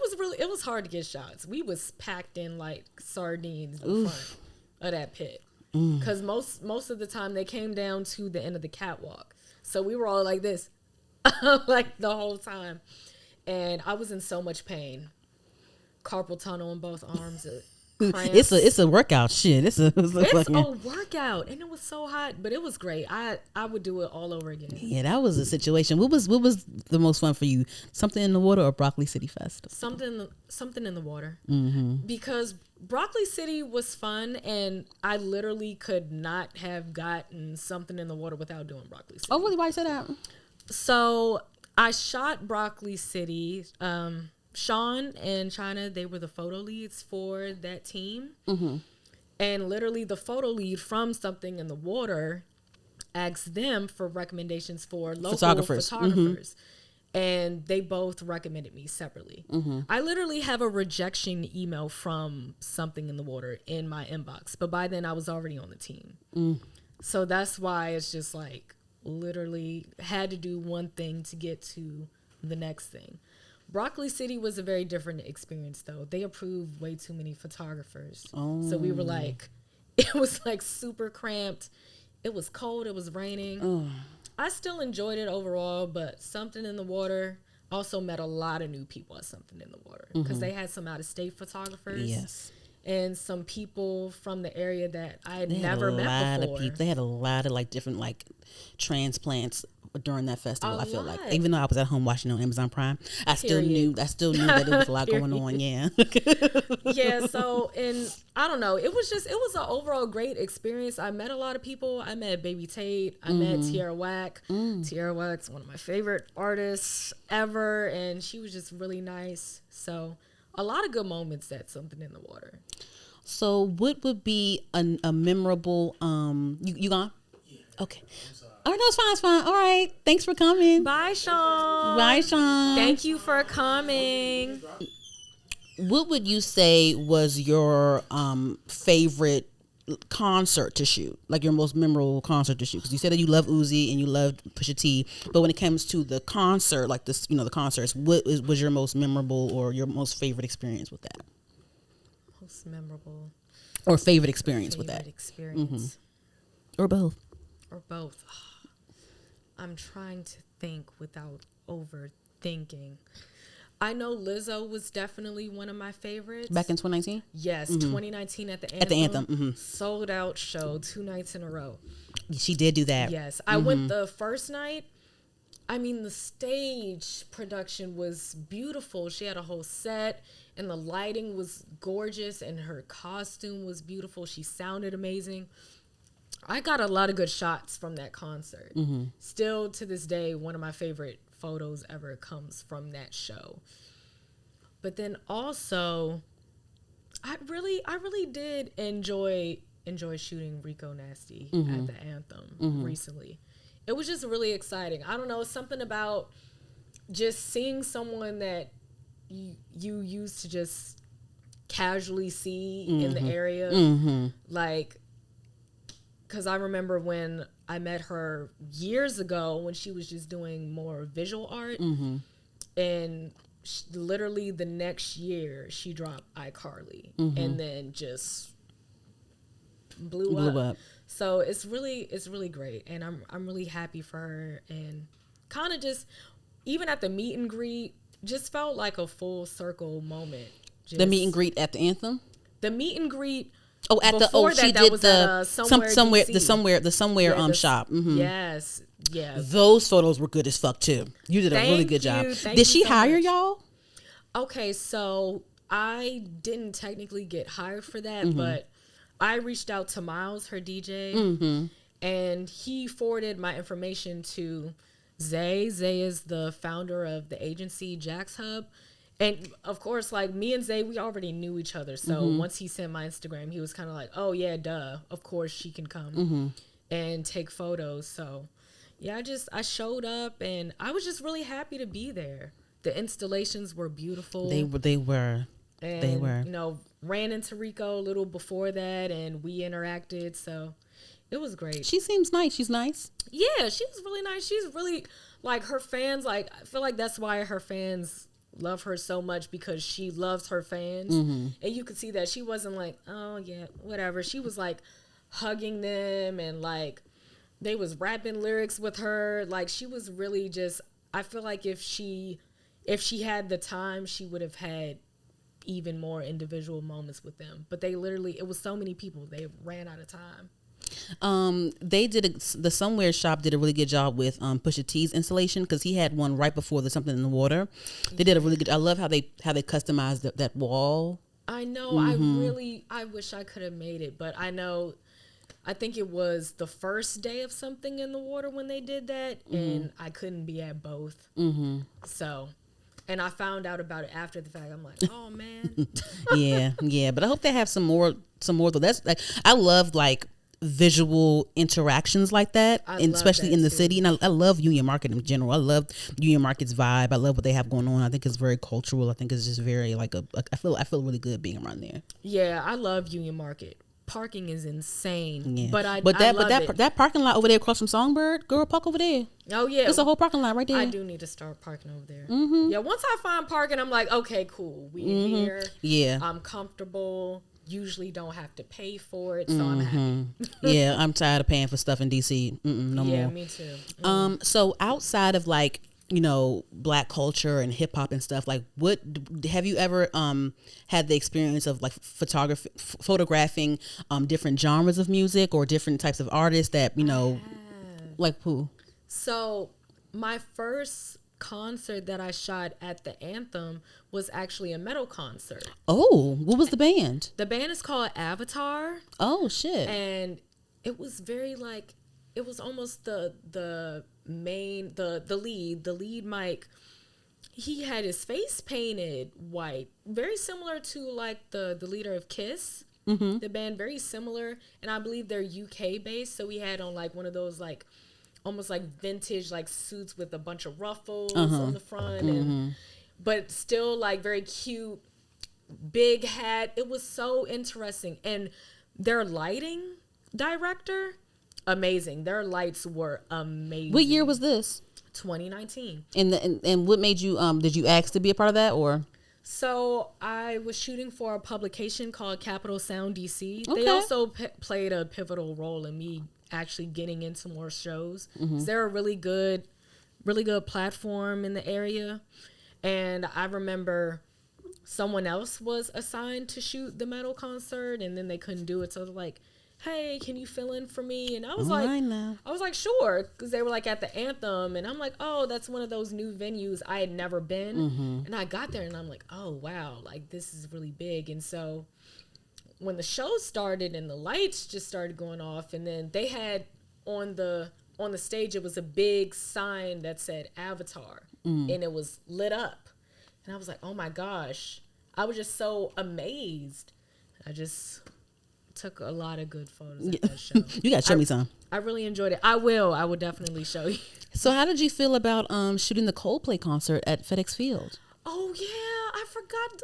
was hard to get shots. We was packed in like sardines in front of that pit, because most of the time they came down to the end of the catwalk, so we were all like this, like the whole time, and I was in so much pain, carpal tunnel in both arms. Cramps. It's a workout shit. It's a workout, and it was so hot, but it was great. I would do it all over again. Yeah, that was a situation. What was the most fun for you? Something in the Water or Broccoli City Fest? Something in the Water. Because Broccoli City was fun, and I literally could not have gotten Something in the Water without doing Broccoli City. Oh, really? Why you say that? So I shot Broccoli City. Sean and China, they were the photo leads for that team. And literally the photo lead from Something in the Water asked them for recommendations for local photographers. And they both recommended me separately. I literally have a rejection email from Something in the Water in my inbox, but by then I was already on the team. So that's why it's just like literally had to do one thing to get to the next thing. Broccoli City was a very different experience, though. They approved way too many photographers. So we were like, it was like super cramped. It was cold. It was raining. I still enjoyed it overall, but Something in the Water, also met a lot of new people at Something in the Water, because they had some out-of-state photographers. Yes. And some people from the area that I had never met before. They had a lot of like different like transplants during that festival. I feel like, even though I was at home watching on Amazon Prime, I still knew that there was a lot going on. Yeah. Yeah. So, and I don't know, it was an overall great experience. I met a lot of people. I met Baby Tate. I met Tierra Whack. Tierra Whack's one of my favorite artists ever, and she was just really nice. So, a lot of good moments at Something in the Water. So what would be a memorable, you gone? Yeah. Okay. All right, no, it's fine. All right. Thanks for coming. Bye, Sean. Thank you for coming. What would you say was your favorite concert to shoot? Like your most memorable concert to shoot? Because you said that you love Uzi and you love Pusha T, but when it comes to the concert, like this, the concerts, was your most memorable or your most favorite experience with that? Most memorable or favorite experience with that? Or both. I'm trying to think without overthinking. I know Lizzo was definitely one of my favorites. Back in 2019? Yes, 2019 at the Anthem. At the Anthem. Sold out show 2 nights in a row. She did do that. Yes. I went the first night. I mean, the stage production was beautiful. She had a whole set, and the lighting was gorgeous, and her costume was beautiful. She sounded amazing. I got a lot of good shots from that concert. Still, to this day, one of my favorite photos ever comes from that show. But then also, I really did enjoy shooting Rico Nasty at the Anthem recently. It was just really exciting. I don't know, something about just seeing someone that you used to just casually see in the area. Like, because I remember when I met her years ago when she was just doing more visual art. And literally the next year, she dropped iCarly. And then just blew up. So it's really great. And I'm really happy for her. And kind of just, even at the meet and greet, just felt like a full circle moment. The meet and greet at the Anthem? The meet and greet. Oh, at the she did the somewhere shop. Yes, yeah. Those photos were good as fuck too. You did a really good job. Did she hire y'all? Okay, so I didn't technically get hired for that, but I reached out to Miles, her DJ, and he forwarded my information to Zay. Zay is the founder of the agency Jack's Hub. And of course, like me and Zay, we already knew each other. So once he sent my Instagram, he was kind of like, oh yeah, duh. Of course she can come and take photos. So yeah, I showed up and I was just really happy to be there. The installations were beautiful. They were. You know, ran into Rico a little before that and we interacted. So it was great. She seems nice. She's nice. Yeah, she was really nice. She's really, like, her fans, like, I feel like that's why her fans love her so much, because she loves her fans. And you could see that she wasn't like, oh yeah, whatever. She was like hugging them and like they was rapping lyrics with her. Like she was really just, I feel like if she had the time, she would have had even more individual moments with them. But they literally, it was so many people, they ran out of time. They did the Somewhere shop did a really good job with Pusha T's installation, because he had one right before the Something in the Water. They did a really good. I love how they customized that wall. I know. I wish I could have made it, but I know. I think it was the first day of Something in the Water when they did that, and I couldn't be at both. So, and I found out about it after the fact. I'm like, oh man. yeah. But I hope they have some more though. That's like, I love like visual interactions like that, and especially in the city. And I love Union Market in general. I love Union Market's vibe. I love what they have going on. I think it's very cultural. I think it's just very like I feel really good being around there. Yeah, I love Union Market. Parking is insane. Yeah. But that parking lot over there across from Songbird, girl, park over there. Oh yeah, it's a whole parking lot right there. I do need to start parking over there. Yeah, once I find parking, I'm like, okay, cool. We in here. Yeah, I'm comfortable. Usually don't have to pay for it, so I'm happy. Yeah, I'm tired of paying for stuff in DC. No more. Yeah, me too. So outside of like, you know, Black culture and hip hop and stuff, like, what have you ever had the experience of like photographing different genres of music or different types of artists that, you know, like who? So my first concert that I shot at the Anthem was actually a metal concert. Oh, what was the band? The band is called Avatar. Oh shit. And it was very like, it was almost the lead Mike, he had his face painted white, very similar to like the leader of Kiss. The band, very similar, and I believe they're UK based, so we had on like one of those like almost like vintage like suits with a bunch of ruffles on the front, and but still like very cute, big hat. It was so interesting. And their lighting director, amazing. Their lights were amazing. What year was this? 2019. And what made you did you ask to be a part of that, or? So I was shooting for a publication called Capital Sound DC. Okay. They also played a pivotal role in me actually getting into more shows. They're a really good platform in the area. And I remember someone else was assigned to shoot the metal concert, and then they couldn't do it. So they're like, hey, can you fill in for me? And I was like, sure. Because they were like at the Anthem. And I'm like, oh, that's one of those new venues I had never been. Mm-hmm. And I got there and I'm like, oh, wow, like this is really big. And so when the show started and the lights just started going off, and then they had on the stage, it was a big sign that said Avatar, and it was lit up. And I was like, oh my gosh. I was just so amazed. I just took a lot of good photos at that show. You got to show me some. I really enjoyed it. I will definitely show you. So how did you feel about shooting the Coldplay concert at FedEx Field? Oh yeah, I forgot.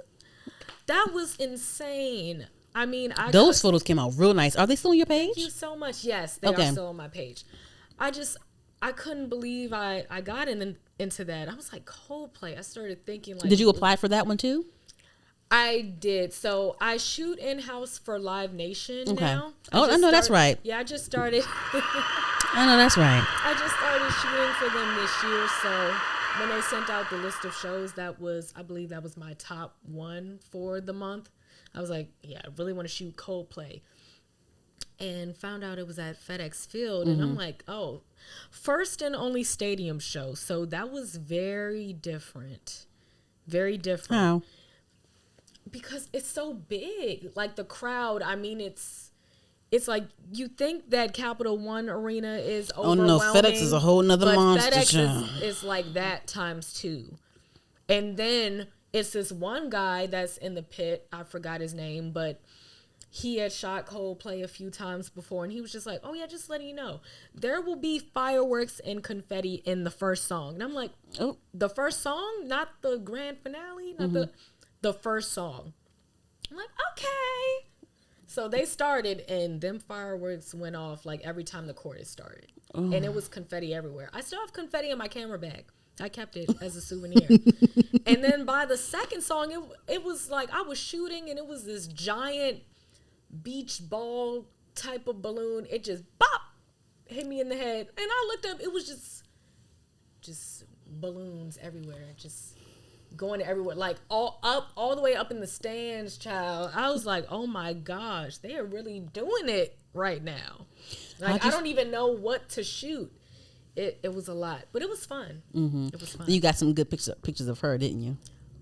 That was insane. I mean, those photos came out real nice. Are they still on your page? Thank you so much. Yes, they are still on my page. I couldn't believe I got into that. I was like, Coldplay. I started thinking like, did you apply for that one too? I did. So I shoot in-house for Live Nation now. I know that's right. Yeah, I just started. I know that's right. I just started shooting for them this year. So when they sent out the list of shows, I believe that was my top one for the month. I was like, yeah, I really want to shoot Coldplay. And found out it was at FedEx Field. Mm-hmm. And I'm like, oh, first and only stadium show. So that was very different. Very different. How? Because it's so big. Like the crowd, I mean, it's like you think that Capital One Arena is overwhelming. Oh no, FedEx is a whole nother monster. FedEx is like that times 2. And then it's this one guy that's in the pit. I forgot his name, but he had shot Coldplay a few times before, and he was just like, oh yeah, just letting you know, there will be fireworks and confetti in the first song. And I'm like, oh, the first song, not the grand finale, not the first song. I'm like, okay. So they started, and them fireworks went off like every time the chorus started. Oh. And it was confetti everywhere. I still have confetti in my camera bag. I kept it as a souvenir. And then by the second song, it was like I was shooting, and it was this giant beach ball type of balloon. It just bop hit me in the head. And I looked up, it was just balloons everywhere. Just going everywhere, like all the way up in the stands, child. I was like, oh my gosh, they are really doing it right now. Like I don't even know what to shoot. It was a lot, but it was fun. Mm-hmm. It was fun. You got some good pictures of her, didn't you?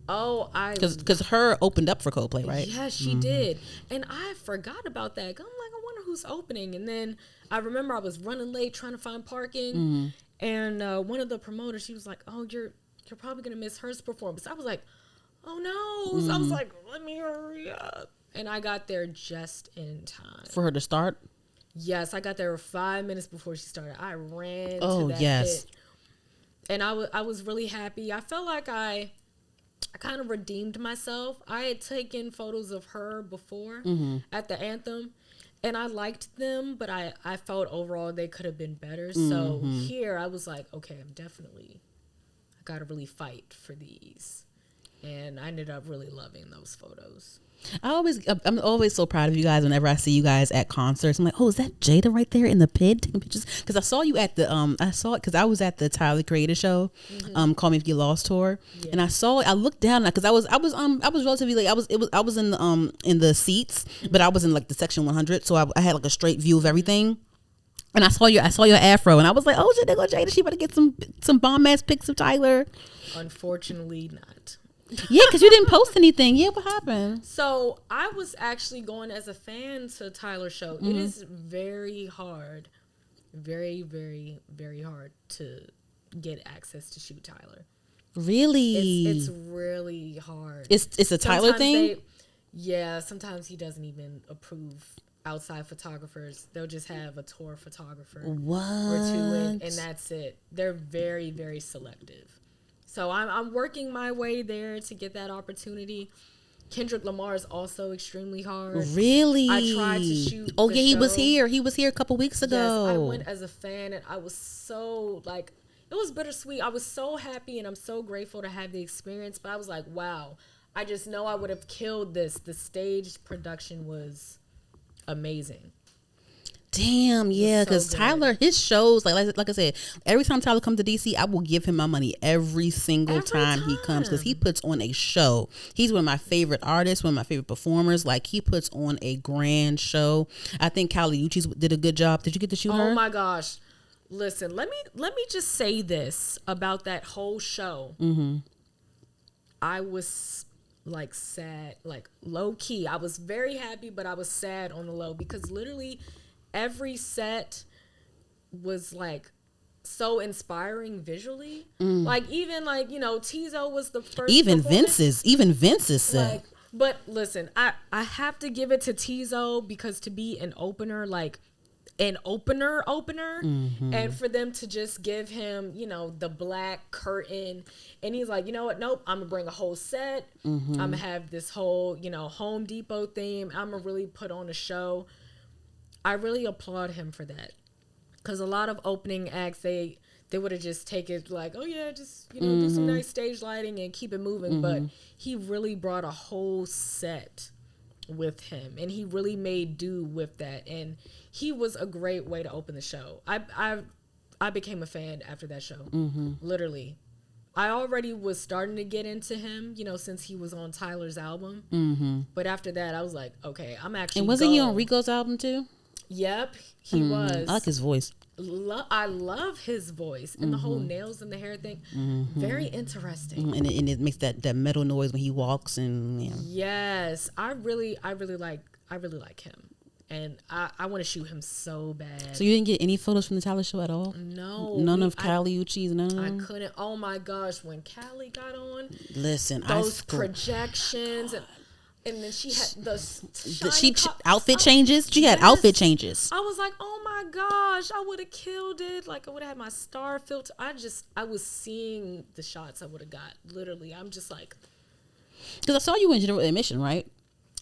Oh, because her opened up for Coldplay, right? Yes, she did, and I forgot about that. I'm like, I wonder who's opening, and then I remember I was running late trying to find parking, and one of the promoters, she was like, oh, you're probably going to miss her performance. I was like, oh no. So I was like, let me hurry up. And I got there just in time. For her to start? Yes, I got there 5 minutes before she started. I ran to that pit. And I was really happy. I felt like I kind of redeemed myself. I had taken photos of her before at the Anthem, and I liked them, but I felt overall they could have been better. So here I was like, okay, got to really fight for these, and I ended up really loving those photos. I'm always so proud of you guys whenever I see you guys at concerts. I'm like, oh, is that Jada right there in the pit taking pictures? Because I saw you at the I saw it because I was at the Tyler Creator show, Call Me If You Lost tour, and I looked down because I was relatively late. I was in the seats, but I was in like the section 100, so I had like a straight view of everything. And I saw your afro, and I was like, oh, there go Jada. She better get some bomb ass pics of Tyler. Unfortunately, not. Yeah, because you didn't post anything. Yeah, what happened? So I was actually going as a fan to Tyler's show. It is very hard, very, very, very hard to get access to shoot Tyler. Really? It's really hard. It's a Tyler thing? Sometimes he doesn't even approve outside photographers. They'll just have a tour photographer or two, and that's it. They're very, very selective. So I'm working my way there to get that opportunity. Kendrick Lamar is also extremely hard. Really? I tried to shoot. Oh yeah, he was here. He was here a couple weeks ago. Yes, I went as a fan, and I was so like, it was bittersweet. I was so happy, and I'm so grateful to have the experience. But I was like, wow, I just know I would have killed this. The stage production was amazing. Damn, yeah, because Tyler, his shows, like I said, every time Tyler comes to DC, I will give him my money every single time he comes, because he puts on a show. He's one of my favorite artists, one of my favorite performers. Like, he puts on a grand show. I think Kali Uchis did a good job. Did you get to shoot her? Oh my gosh. Listen, let me just say this about that whole show. Mm-hmm. I was like sad, like low key. I was very happy, but I was sad on the low, because literally every set was like so inspiring visually. Like, even like, you know, Tizo was the first. Even Vince's set. Like, but listen, I have to give it to Tizo, because to be an opener, like an opener, and for them to just give him, you know, the black curtain, and he's like, you know what, nope, I'm gonna bring a whole set. I'm gonna have this whole, you know, Home Depot theme. I'm gonna really put on a show. I really applaud him for that, because a lot of opening acts, they would have just taken it like, oh yeah, just, you know, do some nice stage lighting and keep it moving. But he really brought a whole set with him, and he really made do with that, and he was a great way to open the show. I became a fan after that show. Literally, I already was starting to get into him, you know, since he was on Tyler's album. But after that, I was like, okay, I'm actually. And wasn't he on Rico's album too? Yep, he was. I like his voice. I love his voice, and the whole nails in the hair thing. Very interesting. And it makes that metal noise when he walks, and yeah. Yes, I really like him, and I want to shoot him so bad. So you didn't get any photos from the Tyler show at all? No, none of Kali Uchis. None. I couldn't. Oh my gosh, when Kali got on, listen, those projections. And then she had outfit changes. She had outfit changes. I was like, oh my gosh, I would have killed it. Like, I would have had my star filter. I was seeing the shots I would have got. Literally, I'm just like. Because I saw you in general admission, right?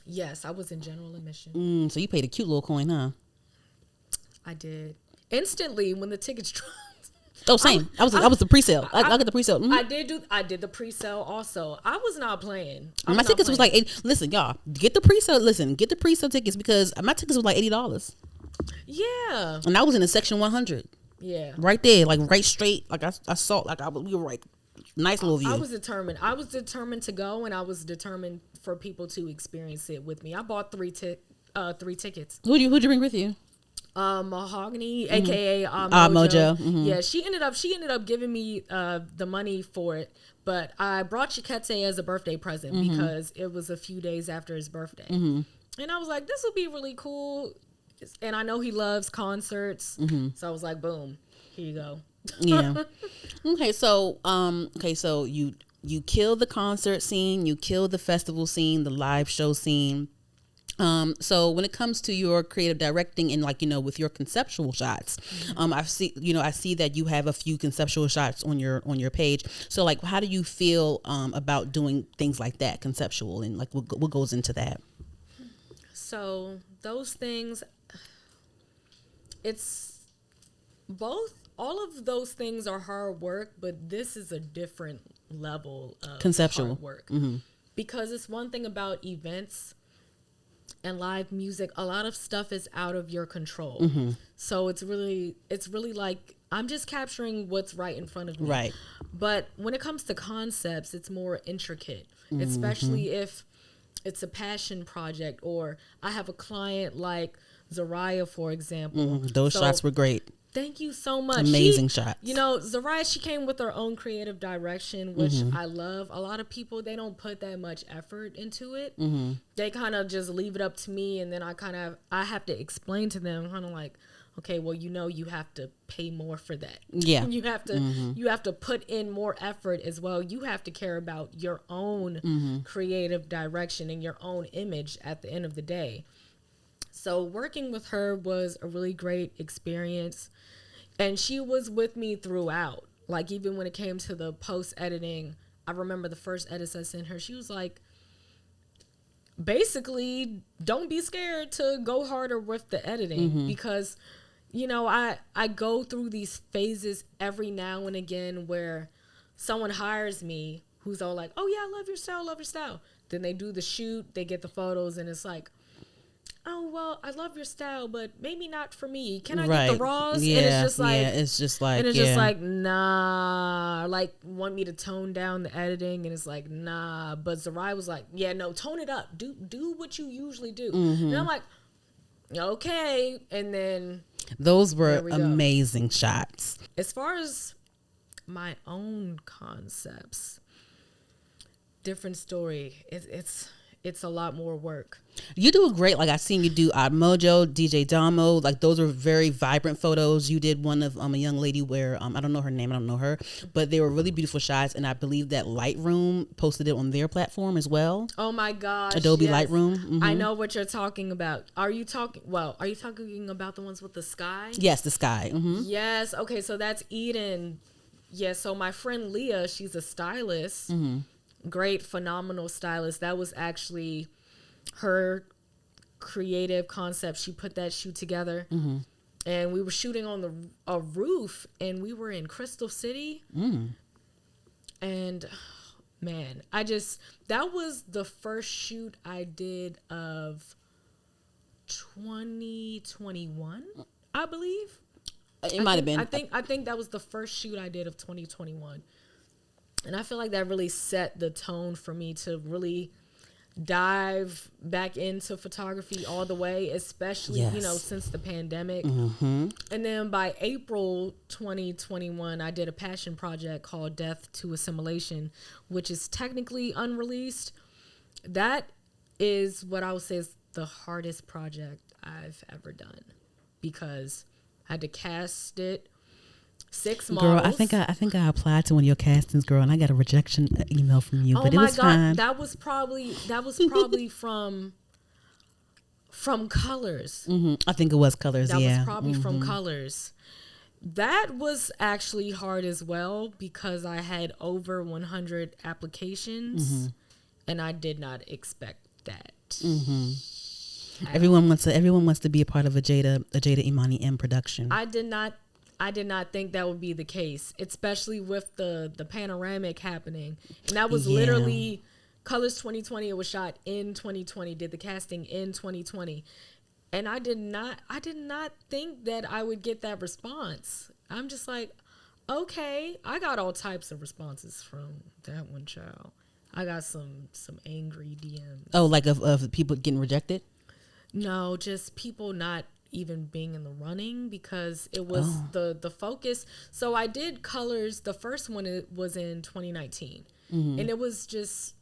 Yes, I was in general admission. So you paid a cute little coin, huh? I did. Instantly, when the tickets dropped. Oh, same. I was the pre-sale. I got the pre-sale. I did the pre-sale also. I was not playing. My tickets was like listen, y'all, get the pre-sale. Listen, get the pre-sale tickets, because my tickets was like $80. Yeah. And I was in the section 100. Yeah. Right there, like right straight. Like I saw, like we were right. Nice little view. I was determined. I was determined to go, and I was determined for people to experience it with me. I bought three tickets. Who'd you bring with you? Mahogany, aka Mojo. Yeah, she ended up giving me the money for it, but I brought Chikete as a birthday present because it was a few days after his birthday, and I was like, this will be really cool, and I know he loves concerts, so I was like, boom, here you go. Yeah. Okay, so you kill the concert scene, you kill the festival scene, the live show scene. So when it comes to your creative directing and, like, you know, with your conceptual shots, I see that you have a few conceptual shots on your page. So, like, how do you feel about doing things like that, conceptual, and like what goes into that? So those things, it's both. All of those things are hard work, but this is a different level of conceptual hard work, because it's one thing about events and live music. A lot of stuff is out of your control, so it's really like I'm just capturing what's right in front of me. Right. But when it comes to concepts, it's more intricate, especially if it's a passion project, or I have a client like Zariah, for example. Those shots were great. Thank you so much. Amazing shots. You know, Zariah, she came with her own creative direction, which I love. A lot of people, they don't put that much effort into it. They kind of just leave it up to me, and then I have to explain to them, kind of like, okay, well, you know, you have to pay more for that. Yeah. You have to put in more effort as well. You have to care about your own creative direction and your own image at the end of the day. So working with her was a really great experience. And she was with me throughout. Like, even when it came to the post-editing, I remember the first edits I sent her, she was like, basically, don't be scared to go harder with the editing. Because, you know, I go through these phases every now and again where someone hires me who's all like, oh, yeah, I love your style. Then they do the shoot, they get the photos, and it's like, oh, well, I love your style, but maybe not for me. Can I get the raws? Yeah, and it's just like, nah, like want me to tone down the editing, and it's like, nah. But Zarai was like, yeah, no, tone it up. Do what you usually do. And I'm like, okay. And then those were amazing shots. As far as my own concepts, different story. It's a lot more work. You do a great, like I've seen you do Odd Mojo, DJ Damo, like those are very vibrant photos. You did one of a young lady where I don't know her name, I don't know her, but they were really beautiful shots, and I believe that Lightroom posted it on their platform as well. Oh my gosh, Adobe Lightroom. Mm-hmm. I know what you're talking about. Are you talking about the ones with the sky? Yes, the sky. Mm-hmm. Yes. Okay, so that's Eden. Yeah. So my friend Leah, she's a stylist. Mm-hmm. Great, phenomenal stylist. That was actually her creative concept. She put that shoot together, and we were shooting on a roof, and we were in Crystal City. And man, that was the first shoot I did of 2021, I believe. It might have been. I think that was the first shoot I did of 2021. And I feel like that really set the tone for me to really dive back into photography all the way, especially, since the pandemic. And then by April 2021, I did a passion project called Death to Assimilation, which is technically unreleased. That is what I would say is the hardest project I've ever done, because I had to cast it. 6 models. Girl, I think I applied to one of your castings, girl, and I got a rejection email from you. But it was fine. That was probably from Colors. I think it was Colors. That was probably from Colors. That was actually hard as well, because I had over 100 applications, and I did not expect that. Everyone wants to be a part of a Jada Imani M production. I did not think that would be the case, especially with the panoramic happening. And that was literally Colors 2020. It was shot in 2020, did the casting in 2020. And I did not think that I would get that response. I'm just like, okay, I got all types of responses from that one, child. I got some angry DMs. Oh, like of people getting rejected? No, just people not even being in the running, because it was the focus. So I did Colors. The first one, it was in 2019, and it was just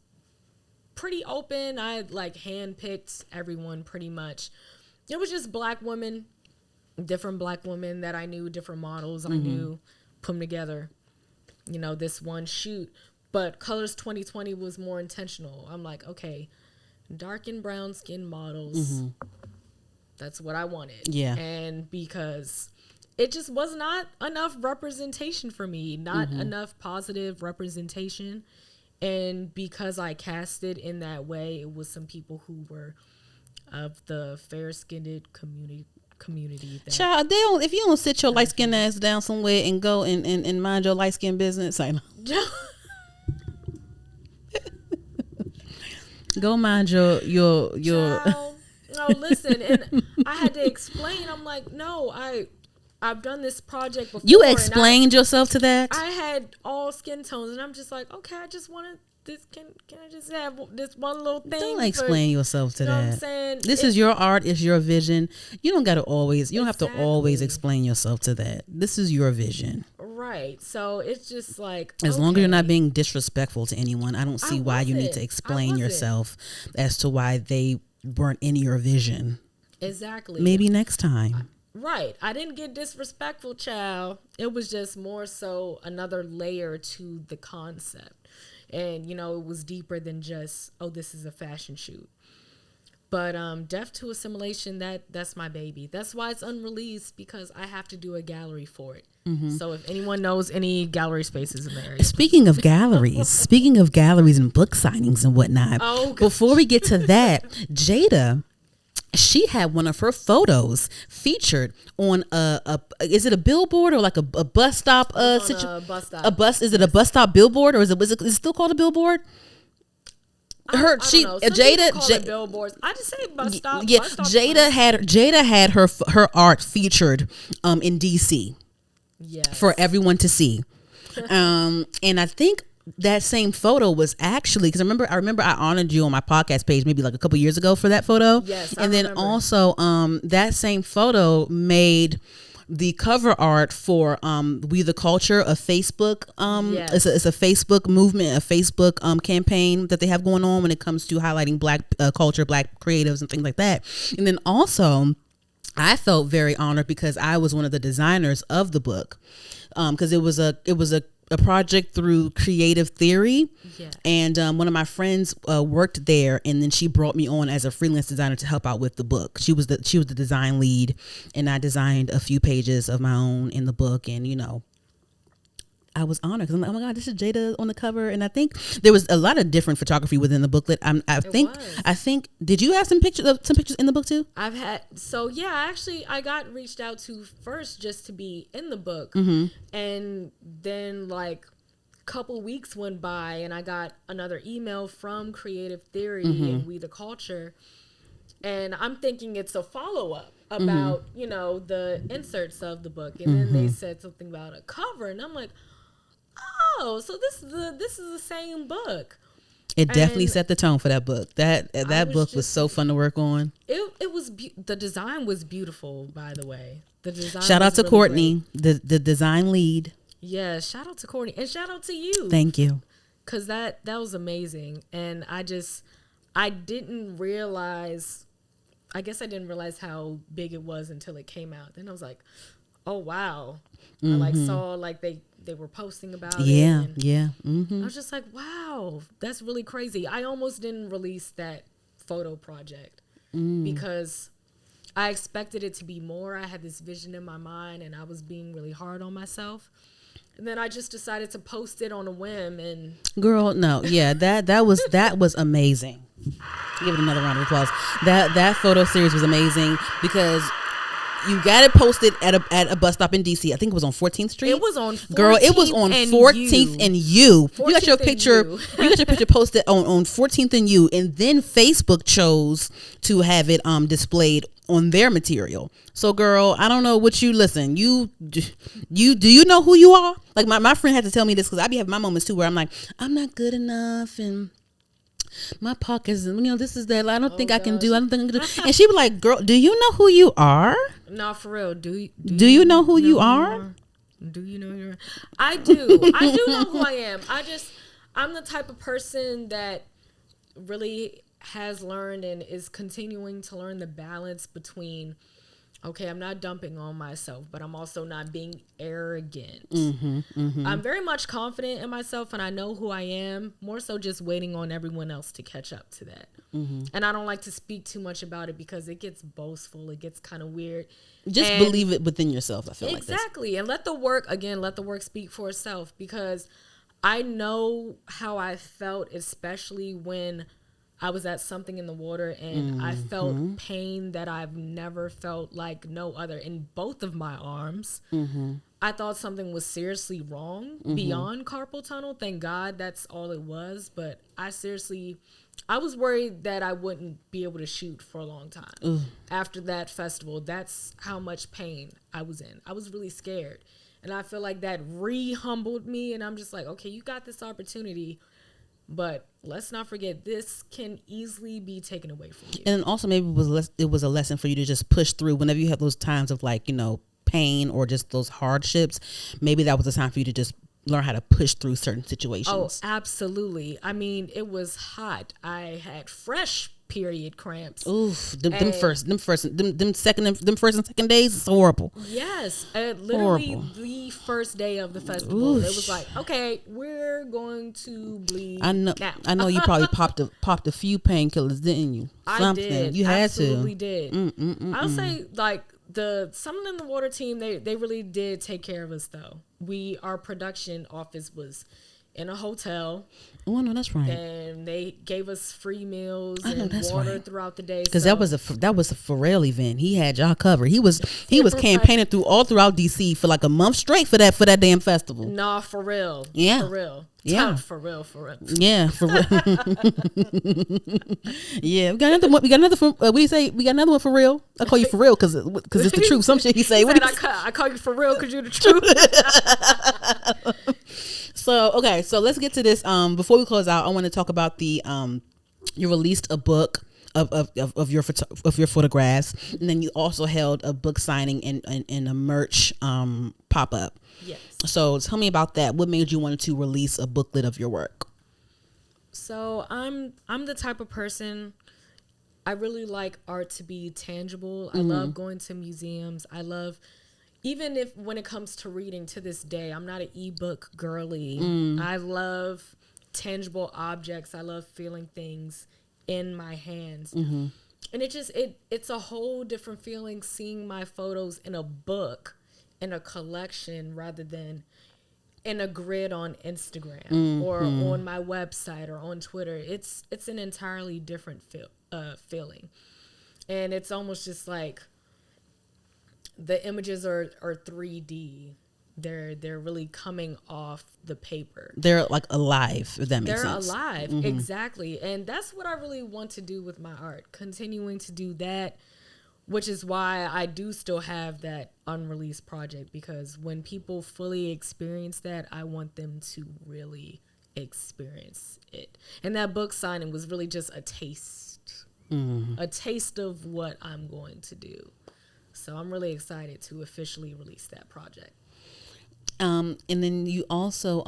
pretty open. I like handpicked everyone pretty much. It was just black women, different black women that I knew, different models I knew, put them together, this one shoot. But Colors 2020 was more intentional. I'm like, okay, dark and brown skin models. That's what I wanted. Yeah. And because it just was not enough representation for me, not enough positive representation. And because I cast it in that way, it was some people who were of the fair-skinned community. Child, if you don't sit your light-skinned ass down somewhere and go and mind your light-skinned business, I know. Go mind your Child. No, listen, and I had to explain. I'm like, no, I've done this project before. You explained yourself to that? I had all skin tones, and I'm just like, okay, I just wanted this. Can I just have this one little thing? Don't explain yourself to that. What I'm saying? This is your art. It's your vision. You don't got to always. You don't have to always explain yourself to that. This is your vision. Right. So it's just like, as long as you're not being disrespectful to anyone, I don't see why you need to explain yourself as to why they weren't in your vision. Exactly. Maybe next time. Right. I didn't get disrespectful, child. It was just more so another layer to the concept. And, it was deeper than just, oh, this is a fashion shoot. But Death to Assimilation, that's my baby. That's why it's unreleased, because I have to do a gallery for it. So if anyone knows any gallery spaces in the area. Speaking of galleries and book signings and whatnot, before we get to that, Jada, she had one of her photos featured on is it a billboard or like a bus stop? A bus stop. Is it a bus stop billboard, or is it still called a billboard? Jada billboards. I just say bus stop. Yeah, bus stop Jada had her art featured in DC. Yes. For everyone to see. And I think that same photo was actually, because I remember I honored you on my podcast page maybe like a couple years ago for that photo. Yes, and then also that same photo made the cover art for We the Culture, a Facebook it's a Facebook movement, a Facebook campaign that they have going on when it comes to highlighting Black culture, Black creatives and things like that. And then also I felt very honored because I was one of the designers of the book, because it was a project through Creative Theory. Yeah. And one of my friends worked there, and then she brought me on as a freelance designer to help out with the book. She was the design lead, and I designed a few pages of my own in the book. And I was honored because I'm like, oh my God, this is Jada on the cover. And I think there was a lot of different photography within the booklet. I think did you have some pictures in the book too? I've had, I got reached out to first just to be in the book. Mm-hmm. And then like a couple weeks went by and I got another email from Creative Theory and We the Culture. And I'm thinking it's a follow-up about, the inserts of the book. And then they said something about a cover. And I'm like, oh, so this is the same book. It definitely set the tone for that book. That book was so fun to work on. It was the design was beautiful, by the way. The design. Shout out to really Courtney, the design lead. Yeah, shout out to Courtney and shout out to you. Thank you. Cause that was amazing, and I didn't realize. I guess I didn't realize how big it was until it came out. Then I was like, oh wow. I like saw like they were posting about it. Yeah. I was just like, wow, that's really crazy. I almost didn't release that photo project because I expected it to be more. I had this vision in my mind and I was being really hard on myself. And then I just decided to post it on a whim and girl, no, yeah, that was amazing. Give it another round of applause. That photo series was amazing because you got it posted at a bus stop in DC. I think it was on 14th Street. It was on 14th. Girl, it was on 14th and U. You got your picture. You got your picture posted on 14th and U, and then Facebook chose to have it displayed on their material. So, girl, I don't know what you listen. Do you know who you are? Like my friend had to tell me this because I be having my moments too where I'm like, I'm not good enough and my pockets, this is that. I don't think I can do. I don't think I can do. And she was like, "Girl, do you know who you are? No, for real. Do you know who you are? Do you know who you are? I do. I do know who I am. I'm the type of person that really has learned and is continuing to learn the balance between, okay, I'm not dumping on myself, but I'm also not being arrogant. I'm very much confident in myself and I know who I am, more so just waiting on everyone else to catch up to that. And I don't like to speak too much about it because it gets boastful. It gets kind of weird. Just believe it within yourself, I feel like. Exactly. And let the work speak for itself, because I know how I felt, especially when I was at Something in the Water and I felt pain that I've never felt like no other in both of my arms. I thought something was seriously wrong beyond carpal tunnel. Thank God that's all it was. But I was worried that I wouldn't be able to shoot for a long time. After that festival, that's how much pain I was in. I was really scared. And I feel like that humbled me. And I'm just like, okay, you got this opportunity. But let's not forget, this can easily be taken away from you. And also maybe it was a lesson for you to just push through whenever you have those times of pain or just those hardships. Maybe that was a time for you to just learn how to push through certain situations. Oh, absolutely. I mean, it was hot. I had fresh period cramps. Oof, them first and second days is horrible. Yes, literally the first day of the festival, it was like, okay, we're going to bleed. I know. Now. I know you probably popped a few painkillers, didn't you? Something. I did. You had absolutely to. Did. I'll say the Something in the Water team, they really did take care of us though. Our production office was in a hotel. Oh no, that's right. And they gave us free meals and water throughout the day. Because that was a Pharrell event. He had y'all covered. He was campaigning all throughout DC for like a month straight for that damn festival. Nah, for real. Yeah. For real. Yeah, for real. Yeah, for real. Yeah, we got another one. We got another. What do you say? We got another one for real. I call you for real because it's the truth. Some shit he say. He said, I call you for real because you're the truth. So okay, so let's get to this. Before we close out, I want to talk about the you released a book of your photographs, and then you also held a book signing and a merch pop up. Yes. So tell me about that. What made you want to release a booklet of your work? So I'm the type of person, I really like art to be tangible. I love going to museums. I love, even if when it comes to reading to this day, I'm not an ebook girly. I love tangible objects. I love feeling things in my hands. And it's a whole different feeling seeing my photos in a book, in a collection, rather than in a grid on Instagram or on my website or on Twitter. It's an entirely different feeling. And it's almost just like the images are 3D. They're really coming off the paper. They're like alive, if that makes sense. They're alive, exactly. And that's what I really want to do with my art, continuing to do that, which is why I do still have that unreleased project, because when people fully experience that, I want them to really experience it. And that book signing was really just a taste of what I'm going to do. So I'm really excited to officially release that project. And then you also,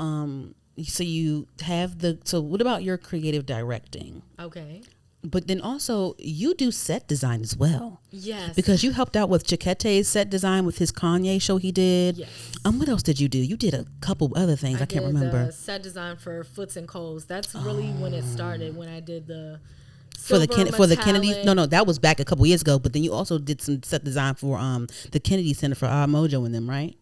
so you have so what about your creative directing? Okay. But then also you do set design as well. Yes. Because you helped out with Chiquete's set design with his Kanye show he did. Yes. What else did you do? You did a couple other things. I can't remember. Set design for Foots and Coles. That's really when it started, when I did the for the Kennedy. No, that was back a couple years ago. But then you also did some set design for the Kennedy Center for Mojo and them, right?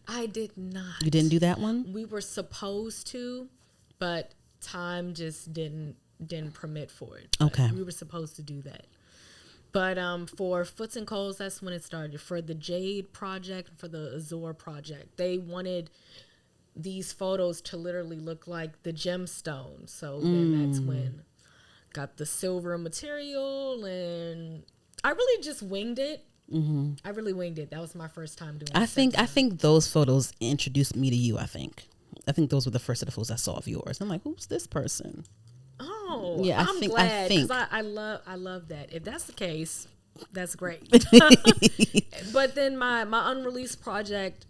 I did not. You didn't do that one? We were supposed to, but time just didn't permit for it. Okay. We were supposed to do that. But for Foots and Coles, that's when it started. For the Jade project, for the Azure project, they wanted these photos to literally look like the gemstone. So then that's when got the silver material, and I really just winged it. I really winged it. That was my first time doing it. I think those photos introduced me to you. I think those were the first of the photos I saw of yours. I'm like, who's this person? Oh, yeah, I'm glad, because I love that. If that's the case, that's great. But then my unreleased project,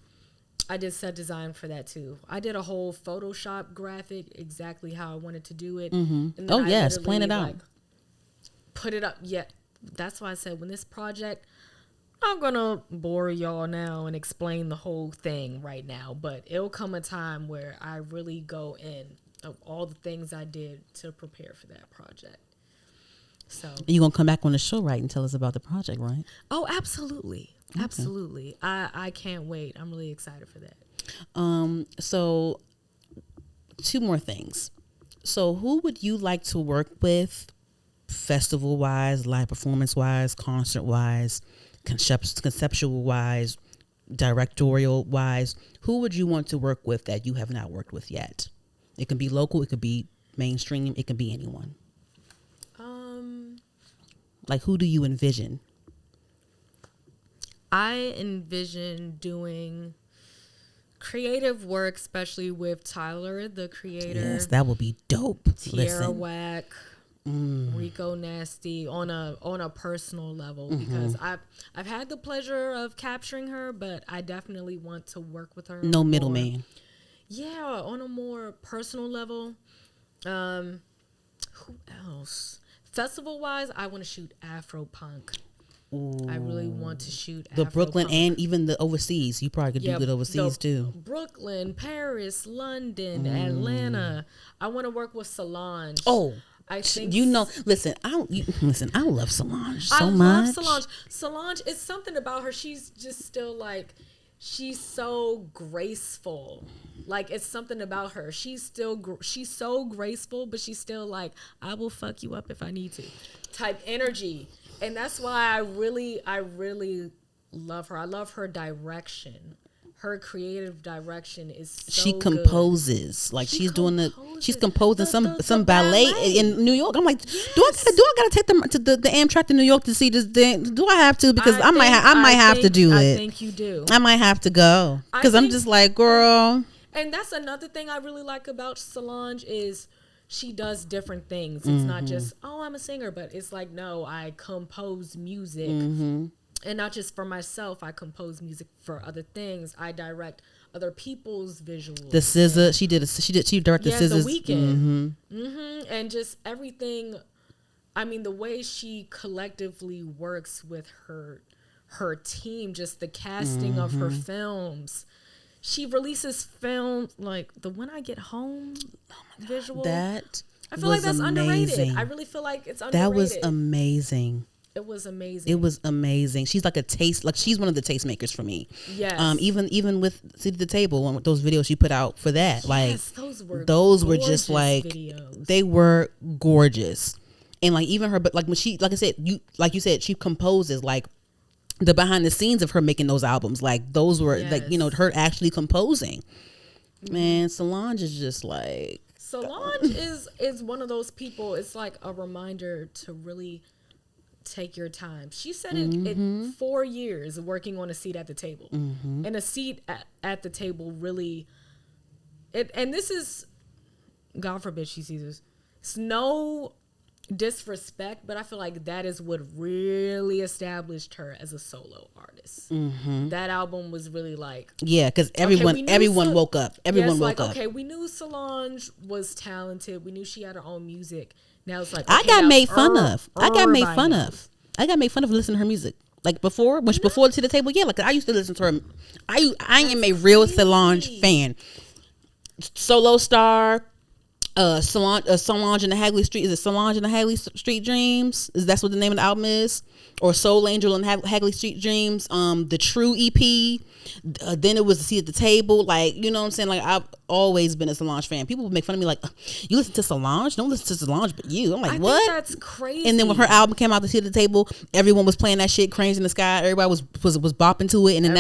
I did set design for that too. I did a whole Photoshop graphic exactly how I wanted to do it. And then Oh yes, plan it out. Put it up. Yeah, that's why I said when this project, I'm gonna bore y'all now and explain the whole thing right now, but it'll come a time where I really go in of all the things I did to prepare for that project. So you're gonna come back on the show, right, and tell us about the project, right? Oh, absolutely. Okay. Absolutely. I can't wait. I'm really excited for that. So 2 more things. So who would you like to work with, festival wise, live performance wise, concert wise, conceptual wise, directorial wise? Who would you want to work with that you have not worked with yet? It can be local, it could be mainstream, it can be anyone. Like, who do you envision? I envision doing creative work, especially with Tyler, the creator. Yes, that would be dope. Tierra Whack, Rico Nasty, on a personal level, because I've had the pleasure of capturing her, but I definitely want to work with her. No middleman. Yeah, on a more personal level. Who else? Festival wise, I want to shoot Afro punk. Ooh. I really want to shoot the Afro Brooklyn punk. And even the overseas. You probably could do good overseas too. Brooklyn, Paris, London, Atlanta. I want to work with Solange. Oh, I think listen, I love Solange so much. I love Solange. Solange, it's something about her. She's just still like, she's so graceful. Like, it's something about her. She's so graceful, but she's still like, I will fuck you up if I need to type energy. And that's why I really love her. I love her direction, her creative direction is so she composes good. like she's composing some ballet in New York. I'm like, do I gotta take them to the Amtrak to New York to see this thing? Do I have to? Because I might have to do it. I think you do. I might have to go because I'm just like, girl. And that's another thing I really like about Solange is she does different things. It's not just, oh, I'm a singer, but it's like, no, I compose music. And not just for myself, I compose music for other things. I direct other people's visuals. The SZA, she directed SZA's. The Weeknd. And just everything. I mean, the way she collectively works with her team, just the casting of her films. She releases films like the When I Get Home visual. I feel like that's underrated. I really feel like it's underrated. That was amazing. It was amazing. It was amazing. She's like she's one of the tastemakers for me. Yes. Even with Seat at the Table, with those videos she put out for that, like those were just like videos. They were gorgeous, and like even her, but like when she, like I said, you said, she composes like the behind the scenes of her making those albums. Like those were like her actually composing. Man, Solange is just like Solange is one of those people. It's like a reminder to really take your time. She said it 4 years working on a seat at the table, and a seat at the table really. And this is, God forbid she sees this. It's no disrespect, but I feel like that is what really established her as a solo artist. That album was really like, because everyone woke up. Everyone woke up. Okay, we knew Solange was talented. We knew she had her own music. Now it's like, I got made fun of. I got made fun of listening to her music. Like before to the table, like I used to listen to her. I am a real Solange fan. Solo Star, Solange and the Hagley Street. Is it Solange and the Hagley Street Dreams? That's what the name of the album is? Or Soul Angel and Hagley Street Dreams. The True EP. Then it was the Seat at the Table. Like, you know what I'm saying? Like, I've always been a Solange fan. People would make fun of me like, you listen to Solange? Don't listen to Solange but you. I'm like, what? Think that's crazy. And then when her album came out, The Seat at the Table, everyone was playing that shit, Cranes in the Sky. Everybody was bopping to it. And then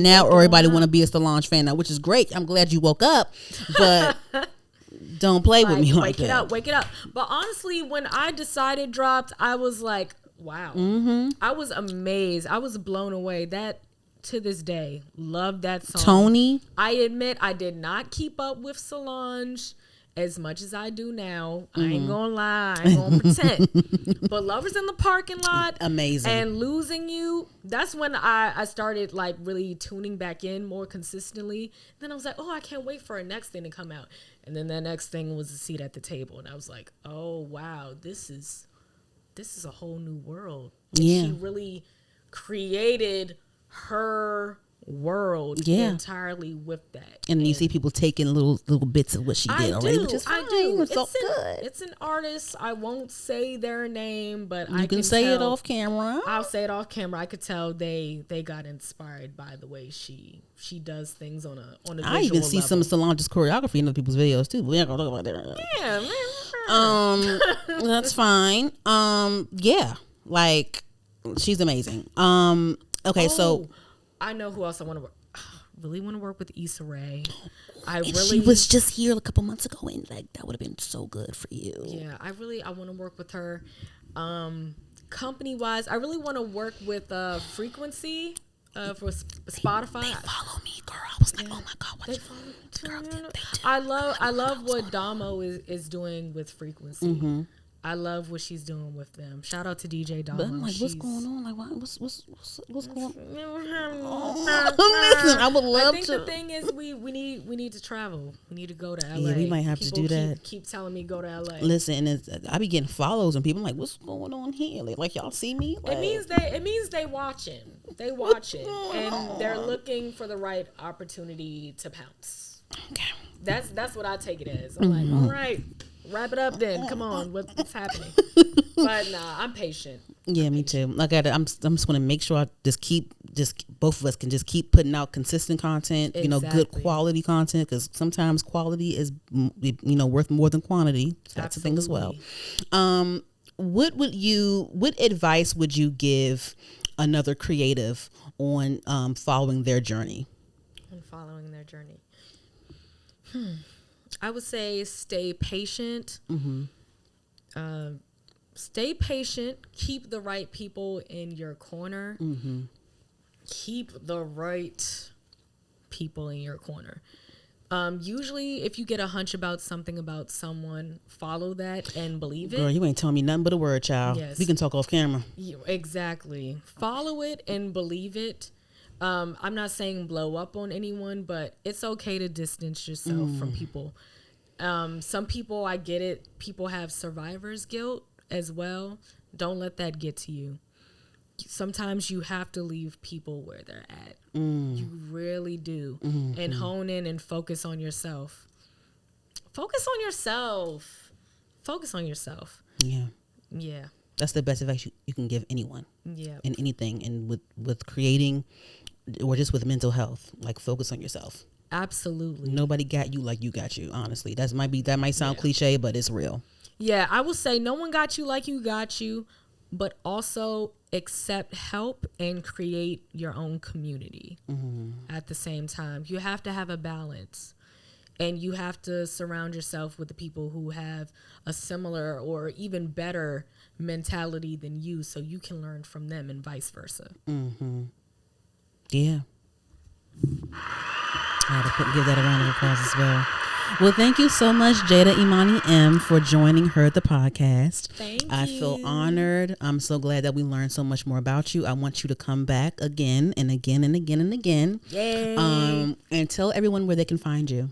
now everybody want to be a Solange fan now, which is great. I'm glad you woke up. But don't play with me like that. Wake it up. But honestly, when I Decided dropped, I was like, wow. I was amazed. I was blown away. That, to this day, love that song. Tony. I admit I did not keep up with Solange as much as I do now. I ain't gonna lie. I ain't gonna pretend. But Lovers in the Parking Lot. Amazing. And Losing You. That's when I started like really tuning back in more consistently. Then I was like, oh, I can't wait for a next thing to come out. And then the next thing was A Seat at the Table. And I was like, oh, wow, this is a whole new world. And she really created her world entirely with that. And you see people taking little bits of what she did already, which is fine. It's so good. It's an artist. I won't say their name, but you can say it off camera. I'll say it off camera. I could tell they got inspired by the way she does things on a visual I even see level. some of Solange's choreography in other people's videos too. But we're not gonna talk about that. Yeah, that's fine. Like she's amazing. Okay, so I know who else I want to work. Really want to work with Issa Rae. She was just here a couple months ago, and like that would have been so good for you. Yeah, I want to work with her. Company wise, I really want to work with Frequency for Spotify. They follow me, girl. I was like, oh my god, what? Girl, they do. I love what Damo is doing with Frequency. I love what she's doing with them. Shout out to DJ Damo. But I'm like, what's going on? Like, what's going on? Listen, I would love to. I think the thing is, we need to travel. We need to go to LA. Yeah, we might have to do that. Keep telling me go to LA. Listen, and I be getting follows and people like, what's going on here? Like y'all see me? Like, it means they watching. They watching, and they're looking for the right opportunity to pounce. Okay. That's what I take it as. I'm like, all right. Wrap it up then. Come on, what's happening? But nah, I'm patient. Yeah, me too. Like I'm just going to make sure I both of us can just keep putting out consistent content. Exactly. Good quality content, because sometimes quality is worth more than quantity. So that's the thing as well. What advice would you give another creative on following their journey? on following their journey. I would say stay patient. Stay patient. Keep the right people in your corner. Keep the right people in your corner. Usually, if you get a hunch about something about someone, follow that and believe it. Girl, you ain't telling me nothing but a word, child. Yes. We can talk off camera. Exactly. Follow it and believe it. I'm not saying blow up on anyone, but it's okay to distance yourself from people. Some people, I get it. People have survivor's guilt as well. Don't let that get to you. Sometimes you have to leave people where they're at. You really do. And hone in and focus on yourself. Focus on yourself. Focus on yourself. Yeah. Yeah. That's the best advice you can give anyone. Yeah. In anything. And with creating or just with mental health. Like, focus on yourself. Absolutely. Nobody got you like you got you, honestly. That might sound cliche, but it's real. Yeah, I will say no one got you like you got you, but also accept help and create your own community at the same time. You have to have a balance, and you have to surround yourself with the people who have a similar or even better mentality than you, so you can learn from them and vice versa. Yeah. I had to give that a round of applause as well. Well, thank you so much, Jada Imani M, for joining her the podcast. Thank you. I feel honored. I'm so glad that we learned so much more about you. I want you to come back again and again and again and again. Yay. And tell everyone where they can find you.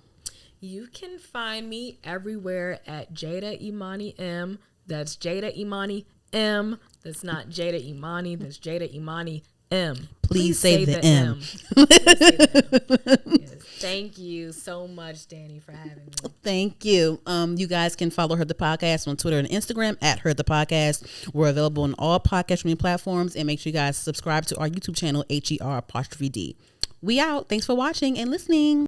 You can find me everywhere at Jada Imani M. That's Jada Imani M. That's not Jada Imani. That's Jada Imani M. Please say the M. Yes. Thank you so much, Dani, for having me. Thank you. You guys can follow Her the Podcast on Twitter and Instagram at Her the Podcast. We're available on all podcast streaming platforms, and make sure you guys subscribe to our YouTube channel, HER''D. We out. Thanks for watching and listening.